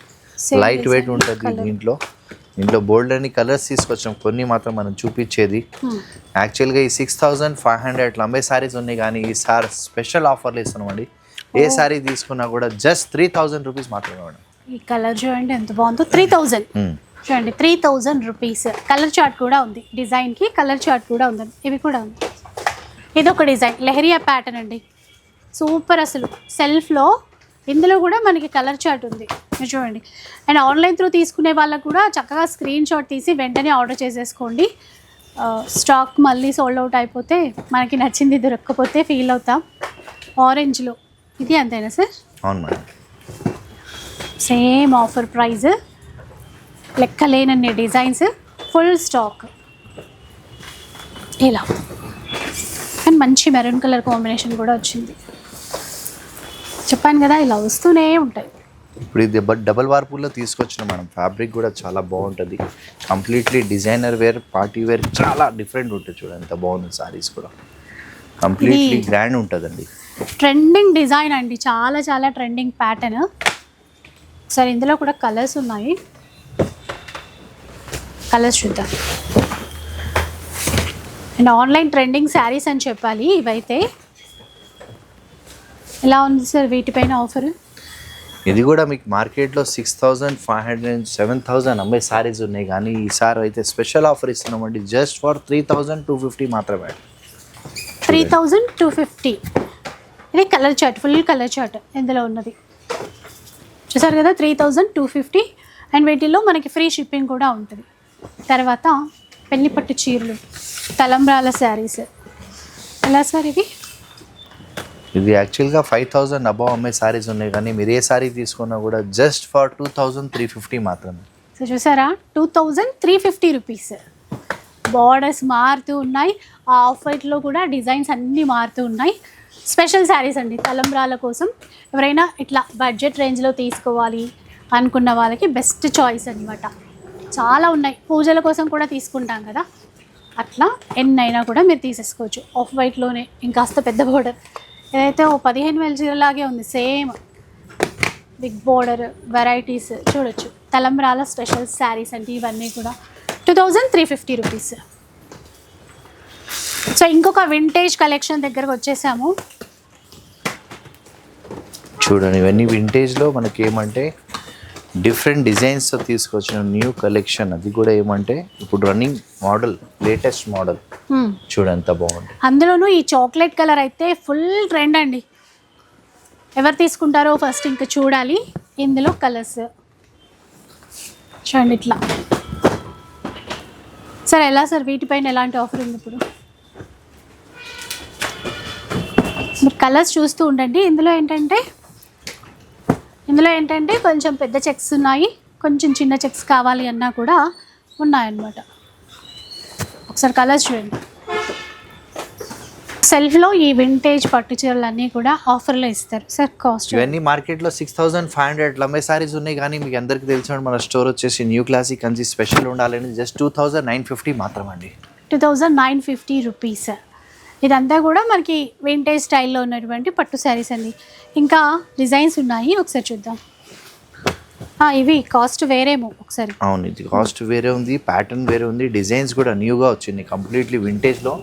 లైట్ వెయిట్ ఉంటుంది. దీంట్లో బోల్డ్ అని కలర్స్ తీసుకొచ్చాం. కొన్ని మాత్రం మనం చూపించేది. యాక్చువల్గా ఈ 6500 అట్లా అమ్మే సారీస్ ఉన్నాయి, కానీ ఈసారి స్పెషల్ ఆఫర్లు ఇస్తున్నామండి. ఏ సారీ తీసుకున్నా కూడా జస్ట్ 3000 రూపీస్ మాత్రమే మేడం. ఈ కలర్ చూడండి ఎంత బాగుందో. 3000 చూడండి, 3000 రూపీస్. కలర్ చార్ట్ కూడా ఉంది, డిజైన్కి కలర్ చార్ట్ కూడా ఉంది. ఇవి కూడా ఉంది. ఇది ఒక డిజైన్ లెహరియా ప్యాటర్న్ అండి, సూపర్. అసలు సెల్ఫ్లో ఇందులో కూడా మనకి కలర్ చార్ట్ ఉంది, మీరు చూడండి. అండ్ ఆన్లైన్ త్రూ తీసుకునే వాళ్ళకు కూడా చక్కగా స్క్రీన్ షాట్ తీసి వెంటనే ఆర్డర్ చేసేసుకోండి. స్టాక్ మళ్ళీ సోల్డ్ అవుట్ అయిపోతే మనకి నచ్చింది దొరకకపోతే ఫీల్ అవుతాం. ఆరెంజ్లో ఇది అంతేనా సార్? అవును మేడం, సేమ్ ఆఫర్ ప్రైస్, లెక్కలేనన్ని డిజైన్స్, ఫుల్ స్టాక్. ఇలా అండ్ మంచి మెరూన్ కలర్ కాంబినేషన్ కూడా వచ్చింది. చెప్పాను కదా, ఇలా వస్తూనే ఉంటాయి. ఇప్పుడు ఇది డబల్ వార్పుల్లో తీసుకొచ్చిన మనం. ఫ్యాబ్రిక్ కూడా చాలా బాగుంటుంది. Completely designer wear, party wear, చాలా డిఫరెంట్ ఉంటుంది. చూడండి ఎంత బాగుంది. సారీస్ కూడా కంప్లీట్లీ గ్రాండ్ ఉంటుందండి. ట్రెండింగ్ డిజైన్ అండి, చాలా ట్రెండింగ్ ప్యాటర్న్. సరే ఇందులో కూడా కలర్స్ ఉన్నాయి, కలర్స్ చూద్దాం. అండ్ ఆన్లైన్ ట్రెండింగ్ శారీస్ అని చెప్పాలి ఇవైతే. ఎలా ఉంది సార్ వీటిపైన ఆఫర్? ఇది కూడా మీకు మార్కెట్లో 6500 నుంచి 7000 అమ్మే సారీస్ ఉన్నాయి, కానీ ఈసారి అయితే స్పెషల్ ఆఫర్ ఇస్తున్నామండి. జస్ట్ ఫర్ 3250 మాత్రమే. 3250. ఇది colour chart, full colour chart ఇందులో ఉన్నది చూసారు కదా. 3250. అండ్ వీటిల్లో మనకి ఫ్రీ షిప్పింగ్ కూడా ఉంటుంది. తర్వాత పెళ్లిపట్టు చీరలు, తలంబ్రాల శారీస్. ఎలా సార్ ఇవి? ఇది యాక్చువల్గా 5000 అబవ్ అమ్మే సారీస్ ఉన్నాయి, కానీ మీరు ఏ సారీ తీసుకున్నా కూడా జస్ట్ ఫర్ 2350 మాత్రమే. సో చూసారా, 2350 రూపీస్. బార్డర్స్ మారుతూ ఉన్నాయి, ఆ ఆఫర్లో కూడా డిజైన్స్ అన్నీ మారుతూ ఉన్నాయి. స్పెషల్ శారీస్ అండి తలంబ్రాల కోసం. ఎవరైనా ఇట్లా బడ్జెట్ రేంజ్లో తీసుకోవాలి అనుకున్న వాళ్ళకి బెస్ట్ చాయిస్ అనమాట. చాలా ఉన్నాయి, పూజల కోసం కూడా తీసుకుంటాం కదా, అట్లా ఎన్నైనా కూడా మీరు తీసేసుకోవచ్చు. ఆఫ్ వైట్లోనే ఇంకాస్త పెద్ద బోర్డర్. ఏదైతే ఓ 15,000 చీరలాగే ఉంది, సేమ్ బిగ్ బోర్డర్ వెరైటీస్ చూడొచ్చు. తలంబ్రాల స్పెషల్ శారీస్ అంటే ఇవన్నీ కూడా 2350 రూపీస్. సో ఇంకొక వింటేజ్ కలెక్షన్ దగ్గరకు వచ్చేసాము. చూడండి ఇవన్నీ వింటేజ్లో మనకి ఏమంటే డిఫరెంట్ డిజైన్స్తో తీసుకొచ్చిన న్యూ కలెక్షన్. అది కూడా ఏమంటే ఇప్పుడు రన్నింగ్ మోడల్, లేటెస్ట్ మోడల్. చూడండి ఎంత బాగుంది. అందులోనూ ఈ చాక్లెట్ కలర్ అయితే ఫుల్ ట్రెండ్ అండి. ఎవరు తీసుకుంటారో ఫస్ట్ ఇంకా చూడాలి. ఇందులో కలర్స్ చూడండి ఇట్లా. సార్ ఎలా సార్ వీటిపైన ఎలాంటి ఆఫర్ ఉంది ఇప్పుడు? మీరు కలర్స్ చూస్తూ ఉండండి. ఇందులో ఏంటంటే కొంచెం పెద్ద చెక్స్ ఉన్నాయి, కొంచెం చిన్న చెక్స్ కావాలి అన్నా కూడా ఉన్నాయన్నమాట. ఒకసారి కలర్స్ చూడండి. సెల్ఫ్లో ఈ వింటేజ్ పట్టు చీరలు అన్నీ కూడా ఆఫర్లో ఇస్తారు. సార్ కాస్ట్ ఇవన్నీ మార్కెట్లో 6500 లమ్మే సారీస్ ఉన్నాయి, కానీ మీకు అందరికీ తెలిసిన మన స్టోర్ వచ్చేసి న్యూ క్లాసిక్ కంచి స్పెషల్ ఉండాలని జస్ట్ 2950 మాత్రమండి. 2950 రూపీస్. ఇదంతా కూడా మనకి వింటేజ్ స్టైల్లో ఉన్నటువంటి పట్టు శారీస్ అండి. ఇంకా డిజైన్స్ ఉన్నాయి, ఒకసారి చూద్దాం. ఇవి కాస్ట్ వేరేమో ఒకసారి. అవును, ఇది కాస్ట్ వేరే ఉంది, ప్యాటర్న్ వేరే ఉంది, డిజైన్స్ కూడా న్యూగా వచ్చింది. కంప్లీట్లీ వింటేజ్లో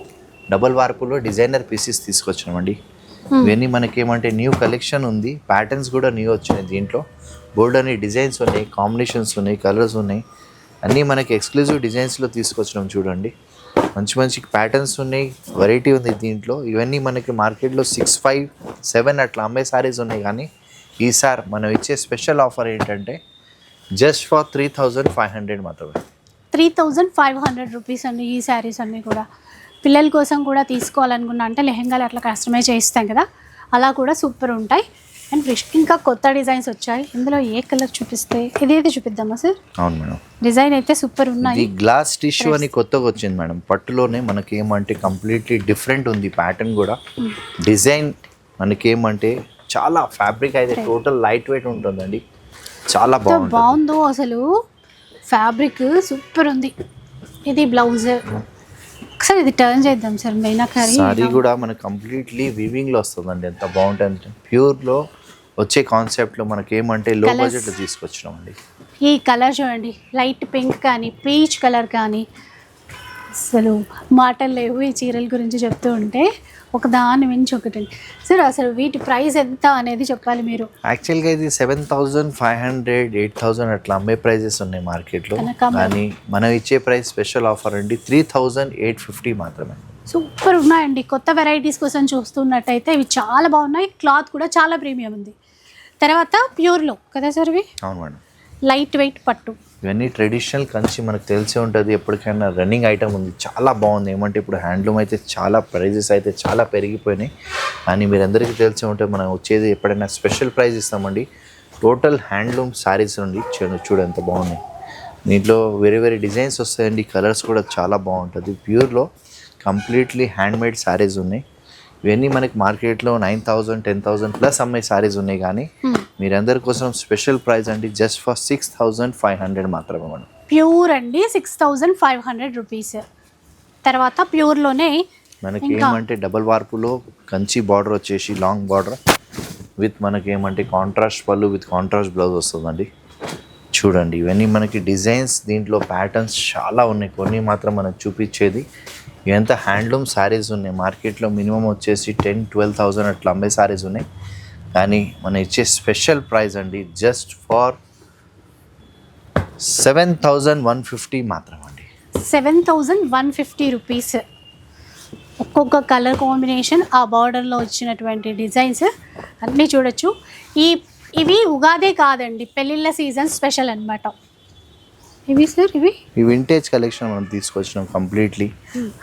డబల్ వార్పులో డిజైనర్ పీసెస్ తీసుకొచ్చినామండి. ఇవన్నీ మనకేమంటే న్యూ కలెక్షన్ ఉంది, ప్యాటర్న్స్ కూడా న్యూ వచ్చినాయి. దీంట్లో బోల్డ్ అనే డిజైన్స్ ఉన్నాయి, కాంబినేషన్స్ ఉన్నాయి, కలర్స్ ఉన్నాయి. అన్నీ మనకి ఎక్స్క్లూజివ్ డిజైన్స్లో తీసుకొచ్చినాం. చూడండి మంచి మంచి ప్యాటర్న్స్ ఉన్నాయి, వెరైటీ ఉంది దీంట్లో. ఇవన్నీ మనకి మార్కెట్లో 6,500, 7 అట్లా అమ్మే సారీస్ ఉన్నాయి, కానీ ఈసారి మనం ఇచ్చే స్పెషల్ ఆఫర్ ఏంటంటే జస్ట్ ఫర్ 3500 మాత్రమే. 3500 రూపీస్ అండి ఈ శారీస్ అన్నీ కూడా. పిల్లల కోసం కూడా తీసుకోవాలనుకున్నా అంటే లెహెంగాలు అట్లా కస్టమైజ్ చేయిస్తాం కదా, అలా కూడా సూపర్ ఉంటాయి. అండ్ ఇంకా కొత్త డిజైన్స్ వచ్చాయి. ఇందులో ఏ కలర్ చూపిస్తే ఇదైతే చూపిద్దామా సార్? అవును మేడం, డిజైన్ అయితే సూపర్ ఉన్నాయి. గ్లాస్ టిష్యూ అని కొత్తగా వచ్చింది మేడం. పట్టులోనే మనకి ఏమంటే కంప్లీట్లీ డిఫరెంట్ ఉంది, ప్యాటర్న్ కూడా డిజైన్ మనకి ఏమంటే చాలా ఫ్యాబ్రిక్ అయితే టోటల్ లైట్ వెయిట్ ఉంటుందండి. చాలా బాగుందో అసలు, ఫ్యాబ్రిక్ సూపర్ ఉంది. ఇది బ్లౌజ్. ఒకసారి ఇది టర్న్ చేద్దాం సార్. మైనాకరీ సారీ కూడా మనకి కంప్లీట్లీ వీవింగ్లో వస్తుందండి. ఎంత బాగుంటుంది, ప్యూర్లో వచ్చే కాన్సెప్ట్లో మనకి ఏమంటే లో బడ్జెట్లో తీసుకొచ్చినాం అండి. ఈ కలర్ చూడండి, లైట్ పింక్ కానీ పీచ్ కలర్ కానీ అసలు మాటలు లేవు ఈ చీరల గురించి చెప్తూ ఉంటే. ఒకదాని మించి ఒకటి. సార్ అసలు వీటి ప్రైస్ ఎంత అనేది చెప్పాలి మీరు. యాక్చువల్గా ఇది 7500, 8000 అట్లా అమ్మే ప్రైజెస్ ఉన్నాయి మార్కెట్లో, కానీ మనం ఇచ్చే ప్రైస్ స్పెషల్ ఆఫర్ అండి 3850 మాత్రమే. సూపర్ ఉన్నాయండి. కొత్త వెరైటీస్ కోసం చూస్తున్నట్టయితే ఇవి చాలా బాగున్నాయి. క్లాత్ కూడా చాలా ప్రీమియం ఉంది. తర్వాత ప్యూర్లో కదా సార్ ఇవి? అవును మేడం, లైట్ వెయిట్ పట్టు. ఇవన్నీ ట్రెడిషనల్ కంచి మనకు తెలిసే ఉంటుంది, ఎప్పటికైనా రన్నింగ్ ఐటమ్ ఉంది, చాలా బాగుంది. ఏమంటే ఇప్పుడు హ్యాండ్లూమ్ అయితే చాలా ప్రైజెస్ అయితే చాలా పెరిగిపోయినాయి, కానీ మీరు అందరికీ తెలిసే ఉంటే మనం వచ్చేది ఎప్పుడైనా స్పెషల్ ప్రైజ్ ఇస్తామండి. టోటల్ హ్యాండ్లూమ్ శారీస్ ఉండి చూడు ఎంత బాగున్నాయి. దీంట్లో వేరే వేరే డిజైన్స్ వస్తాయండి, కలర్స్ కూడా చాలా బాగుంటుంది. ప్యూర్లో కంప్లీట్లీ హ్యాండ్మేడ్ శారీస్ ఉన్నాయి. ఇవన్నీ మనకి మార్కెట్లో 9000, 10,000 ప్లస్ అమ్మే శారీస్ ఉన్నాయి, కానీ మీరందరి కోసం స్పెషల్ ప్రైస్ అండి జస్ట్ ఫర్ 6500 మాత్రమే మేడం. ప్యూర్ అండి 6500 రూపీస్. తర్వాత ప్యూర్లోనే మనకి ఏమంటే డబల్ వార్పులో కంచి బార్డర్ వచ్చేసి లాంగ్ బార్డర్ విత్ మనకి ఏమంటే కాంట్రాస్ట్ పళ్ళు విత్ కాంట్రాస్ట్ బ్లౌజ్ వస్తుందండి. చూడండి ఇవన్నీ మనకి డిజైన్స్, దీంట్లో ప్యాటర్న్స్ చాలా ఉన్నాయి. కొన్ని మాత్రం మనకు చూపించేది. ఇవంతా హ్యాండ్లూమ్ శారీస్ ఉన్నాయి. మార్కెట్లో మినిమం వచ్చేసి 10,000-12,000 అట్లా అమ్మే శారీస్ ఉన్నాయి, కానీ మనం ఇచ్చే స్పెషల్ ప్రైస్ అండి జస్ట్ ఫర్ 7150 మాత్రం అండి. 7150 రూపీస్. ఒక్కొక్క కలర్ కాంబినేషన్, ఆ బార్డర్లో వచ్చినటువంటి డిజైన్స్ అన్నీ చూడొచ్చు. ఇవి ఉగాదే కాదండి, పెళ్ళిళ్ళ సీజన్ స్పెషల్ అన్నమాట ఇవి సార్. ఈ వింటేజ్ కలెక్షన్ మనం తీసుకొచ్చినాం కంప్లీట్లీ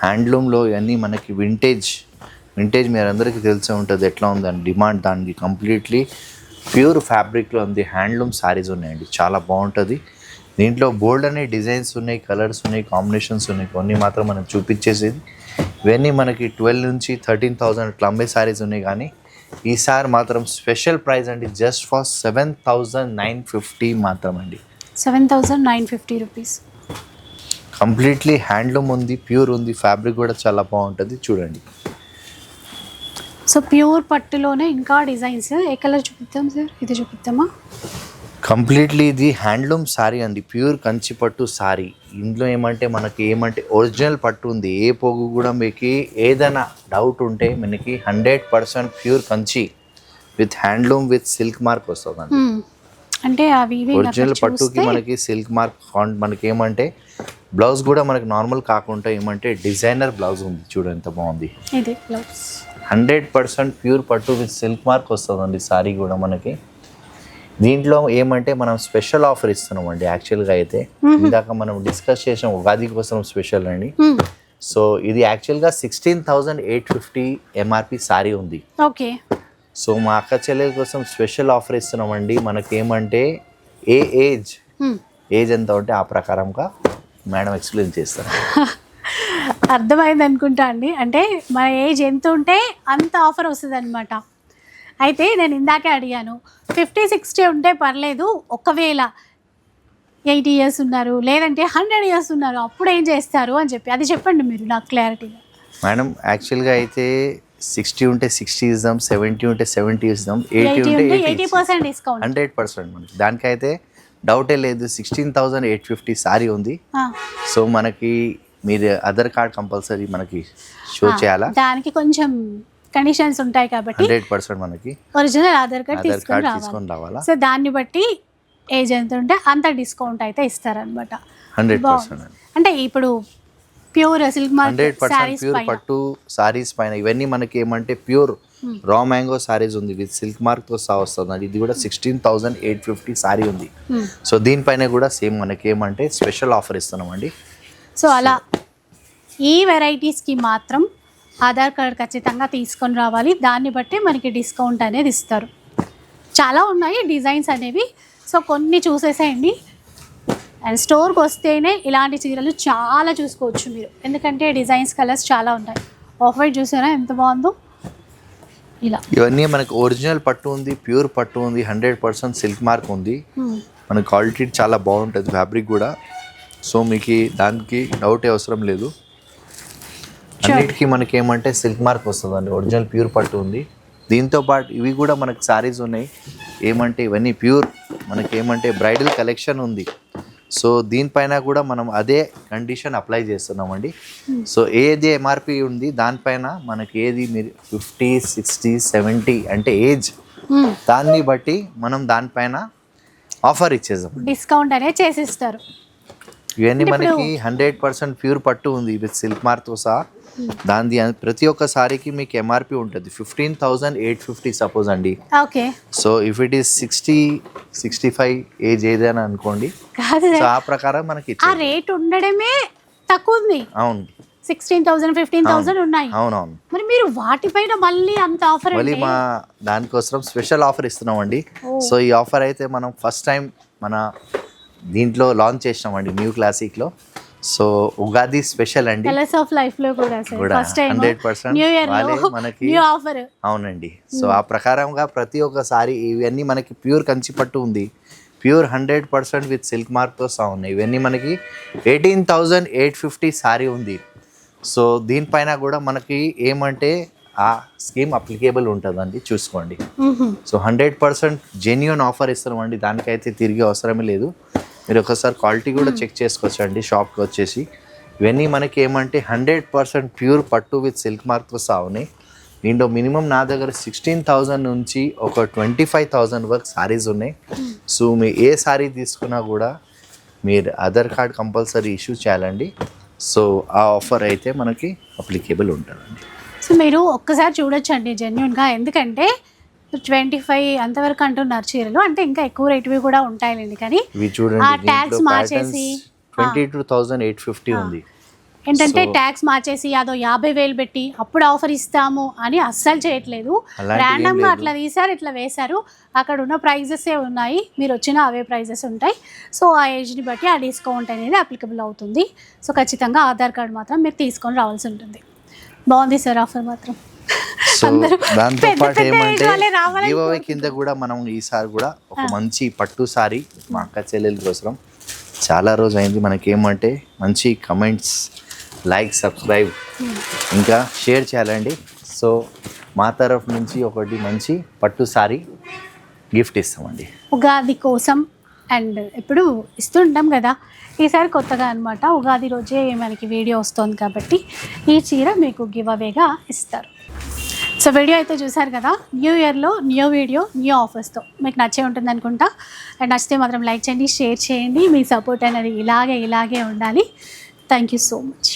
హ్యాండ్లూమ్లో. ఇవన్నీ మనకి వింటేజ్ మీరు అందరికీ తెలిసే ఉంటుంది ఎట్లా ఉందని డిమాండ్. దానికి కంప్లీట్లీ ప్యూర్ ఫ్యాబ్రిక్లో ఉంది, హ్యాండ్లూమ్ శారీస్ ఉన్నాయండి, చాలా బాగుంటుంది. దీంట్లో బోల్డ్ అనే డిజైన్స్ ఉన్నాయి, కలర్స్ ఉన్నాయి, కాంబినేషన్స్ ఉన్నాయి. కొన్ని మాత్రం మనం చూపించేసేది. ఇవన్నీ మనకి 12 నుంచి 13,000 అట్లా అమ్మే శారీస్ ఉన్నాయి, కానీ ఈసారి మాత్రం స్పెషల్ ప్రైస్ అండి జస్ట్ ఫర్ 7950 మాత్రం అండి. 7950 రూపీస్. కంప్లీట్లీ హ్యాండ్లూమ్ ఉంది, ప్యూర్ ఉంది, ఫ్యాబ్రిక్ కూడా చాలా బాగుంటుంది. చూడండి సో ప్యూర్ పట్టులోనే ఇంకా డిజైన్స్. ఏ కలర్ చూపిద్దాం సార్? ఇది చూపిద్దామా? కంప్లీట్లీ ఇది హ్యాండ్లూమ్ సారీ అండి, ప్యూర్ కంచి పట్టు సారీ. ఇందులో ఏమంటే ఒరిజినల్ పట్టు ఉంది. ఏ పోగు కూడా మీకు ఏదైనా డౌట్ ఉంటే మనకి 100% pure Kanchi with handloom with silk mark వస్తుందండి. అంటే అవి ఒరిజినల్ పట్టుకి మనకి సిల్క్ మార్క్ మనకి బ్లౌజ్ కూడా మనకి నార్మల్ కాకుండా డిజైనర్ బ్లౌజ్ ఉంది. చూడండి ఎంత బాగుంది. ఇది బ్లౌజ్ 100% ప్యూర్ పట్టు విత్ సిల్క్ మార్క్ వస్తుందండి సారీ కూడా మనకి. దీంట్లో మనం స్పెషల్ ఆఫర్ ఇస్తున్నాం అండి. యాక్చువల్గా అయితే ఇందాక మనం డిస్కస్ చేసాం ఉగాది కోసం స్పెషల్ అండి. సో ఇది యాక్చువల్గా 16,850 ఎంఆర్పి సారీ ఉంది. ఓకే. సో మా అక్క చెల్లెల కోసం స్పెషల్ ఆఫర్ ఇస్తున్నామండి. మనకేమంటే ఏ ఏజ్ ఎంత ఉంటే ఆ ప్రకారంగా మేడం ఎక్స్ప్లెయిన్ చేస్తారు. అర్థమైంది అనుకుంటా అండి. అంటే మన ఏజ్ ఎంత ఉంటే అంత ఆఫర్ వస్తుంది అనమాట. అయితే నేను ఇందాకే అడిగాను 50-60 ఉంటే పర్లేదు, ఒకవేళ 80 years ఉన్నారు లేదంటే 100 years ఉన్నారు అప్పుడు ఏం చేస్తారు అని చెప్పి అది చెప్పండి మీరు నాకు క్లారిటీగా. మేడం యాక్చువల్గా అయితే 60 ఉంటే 60 ఇస్తాం, 70 ఉంటే 70 ఇస్తాం, 80 ఉంటే 80% డిస్కౌంట్ 100% మనకి. దానికైతే డౌటే లేదు. 16,850 సారీ ఉంది. సో మనకి మీరు ఆధార్ కార్డ్ కంపల్సరీ మనకి షో చేయాలా. దానికి కొంచెం కండిషన్స్ ఉంటాయి కాబట్టి 100% మనకి ఒరిజినల్ ఆధార్ కార్డ్ తీసుకొని రావాలి. సో దాన్ని బట్టి ఏజ్ ఎంత ఉంటే అంత డిస్కౌంట్ అయితే ఇస్తారనమాట. 100%. అంటే ఇప్పుడు ప్యూర్ సిల్క్ మార్క్ 100% ప్యూర్ పట్టు సారీస్ పైన ఇవన్నీ మనకి ప్యూర్ రా మ్యాంగో సారీస్ ఉంది విత్ సిల్క్ మార్క్ తో సహా వస్తుంది. ఇది కూడా 16,850 సారీ ఉంది. సో దీనిపైన కూడా సేమ్ మనకి స్పెషల్ ఆఫర్ ఇస్తున్నామండి. సో అలా ఈ వెరైటీస్కి మాత్రం ఆధార్ కార్డ్ ఖచ్చితంగా తీసుకొని రావాలి. దాన్ని బట్టి మనకి డిస్కౌంట్ అనేది ఇస్తారు. చాలా ఉన్నాయి డిజైన్స్ అనేవి. సో కొన్ని చూసేసేయండి. అండ్ స్టోర్కి వస్తేనే ఇలాంటి చీరలు చాలా చూసుకోవచ్చు మీరు, ఎందుకంటే డిజైన్స్ కలర్స్ చాలా ఉన్నాయి. ఆఫ్ వైట్ చూసారా ఎంత బాగుందో. ఇలా ఇవన్నీ మనకి ఒరిజినల్ పట్టు ఉంది, ప్యూర్ పట్టు ఉంది, 100% సిల్క్ మార్క్ ఉంది. మన క్వాలిటీ చాలా బాగుంటుంది, ఫ్యాబ్రిక్ కూడా. సో మీకు దానికి డౌటే అవసరం లేదు. అన్నిటికీ మనకి సిల్క్ మార్క్ వస్తుందండి. ఒరిజినల్ ప్యూర్ పట్టు ఉంది. దీంతో పాటు ఇవి కూడా మనకి సారీస్ ఉన్నాయి. ఇవన్నీ ప్యూర్ మనకి బ్రైడల్ కలెక్షన్ ఉంది. సో దీనిపైన కూడా మనం అదే కండిషన్ అప్లై చేస్తున్నామండి. సో ఏది ఎంఆర్పి ఉంది దానిపైన మనకి ఏది మీరు 50, 60, 70 అంటే ఏజ్ దాన్ని బట్టి మనం దానిపైన ఆఫర్ ఇచ్చేసాం, డిస్కౌంట్ అనేది చేసిస్తారు. ఇవన్నీ మనకి 100% ప్యూర్ పట్టు ఉంది విత్ సిల్క్ మార్క్తో సహా. దాని ప్రతి ఒక్క సారీకి మీకు ఎంఆర్పి ఉంటుంది 15,850 సపోజ్ అండి. Okay. So if it is 60-65 age ఏదైనా అనుకోండి, సో ఆ ప్రకారం మనకి ఆ రేట్ ఉండడమే తక్కువ ఉంది. అవును, 16,000 15,000 ఉన్నాయి. అవునవును. మరి మీరు వాటిపైన మళ్ళీ అంత ఆఫర్ మళ్ళీ మా దానికోసం స్పెషల్ ఆఫర్ ఇస్తున్నామండి. సో ఈ ఆఫర్ అయితే మనం ఫస్ట్ టైం మన దీంట్లో లాంచ్ చేసినామండి న్యూ క్లాసిక్లో. సో ఉగాది స్పెషల్ అండి, కలర్స్ ఆఫ్ లైఫ్ లో కూడా ఫస్ట్ టైం 100% న్యూ ఇయర్ లో మనకి న్యూ ఆఫర్. అవునండి. సో ఆ ప్రకారంగా ప్రతి ఒక్కసారి ఇవన్నీ మనకి ప్యూర్ కంచి పట్టు ఉంది, ప్యూర్ 100% విత్ సిల్క్ మార్క్తో సహా ఉన్నాయి. ఇవన్నీ మనకి 18,850 సారీ ఉంది. సో దీనిపైన కూడా మనకి ఆ స్కీమ్ అప్లికేబుల్ ఉంటుందండి, చూసుకోండి. సో 100% జెన్యూన్ ఆఫర్ ఇస్తున్నామండి, దానికైతే తిరిగి అవసరమే లేదు. మీరు ఒకసారి క్వాలిటీ కూడా చెక్ చేసుకోవచ్చు అండి షాప్కి వచ్చేసి. ఇవన్నీ మనకి 100% ప్యూర్ పట్టు విత్ సిల్క్ మార్క్తో సహా ఉన్నాయి. దీంట్లో మినిమం నా దగ్గర 16,000 నుంచి ఒక 25,000 వరకు సారీస్ ఉన్నాయి. సో మీ ఏ సారీ తీసుకున్నా కూడా మీరు ఆధార్ కార్డ్ కంపల్సరీ ఇష్యూ చేయాలండి. సో ఆ ఆఫర్ అయితే మనకి అప్లికేబుల్ ఉంటుందండి. సో మీరు ఒక్కసారి చూడొచ్చండి జెన్యున్గా, ఎందుకంటే 25 అంతవరకు అంటున్నారు చీరలు, అంటే ఇంకా ఎక్కువ రేటువి కూడా ఉంటాయిలేండి. కానీ ఇవి చూడండి, ట్యాక్స్ మార్చేసి 22,850 ఉంది. ఏంటంటే ట్యాక్స్ మార్చేసి అదో 50,000 పెట్టి అప్పుడు ఆఫర్ ఇస్తాము అని అస్సలు చేయట్లేదు. ర్యాండమ్గా అట్లా తీసారు, ఇట్లా వేశారు. అక్కడ ఉన్న ప్రైజెసే ఉన్నాయి, మీరు వచ్చిన అవే ప్రైజెస్ ఉంటాయి. సో ఆ ఏజ్ని బట్టి ఆ డిస్కౌంట్ అనేది అప్లికబుల్ అవుతుంది. సో ఖచ్చితంగా ఆధార్ కార్డ్ మాత్రం మీరు తీసుకొని రావాల్సి ఉంటుంది. బాగుంది సార్ ఆఫర్ మాత్రం. సో దాంతో పాటు గివ్ అవే కింద కూడా మనం ఈసారి కూడా ఒక మంచి పట్టు సారీ మా అక్క చెల్లెల కోసం. చాలా రోజు అయింది, మనకి మంచి కమెంట్స్, లైక్, సబ్స్క్రైబ్ ఇంకా షేర్ చేయాలండి. సో మా తరఫు నుంచి ఒకటి మంచి పట్టు సారీ గిఫ్ట్ ఇస్తామండి. ఉగాది కోసం అండ్ ఇప్పుడు ఇస్తుంటాం కదా, ఈసారి కొత్తగా అనమాట ఉగాది రోజే మనకి వీడియో వస్తుంది కాబట్టి ఈ చీర మీకు గివ్ అవేగా ఇస్తారు. సో వీడియో అయితే చూసారు కదా, న్యూ ఇయర్లో న్యూ వీడియో న్యూ ఆఫర్స్తో మీకు నచ్చే ఉంటుంది అనుకుంటా. అండ్ నచ్చితే మాత్రం లైక్ చేయండి, షేర్ చేయండి. మీ సపోర్ట్ అనేది ఇలాగే ఉండాలి. Thank you so much.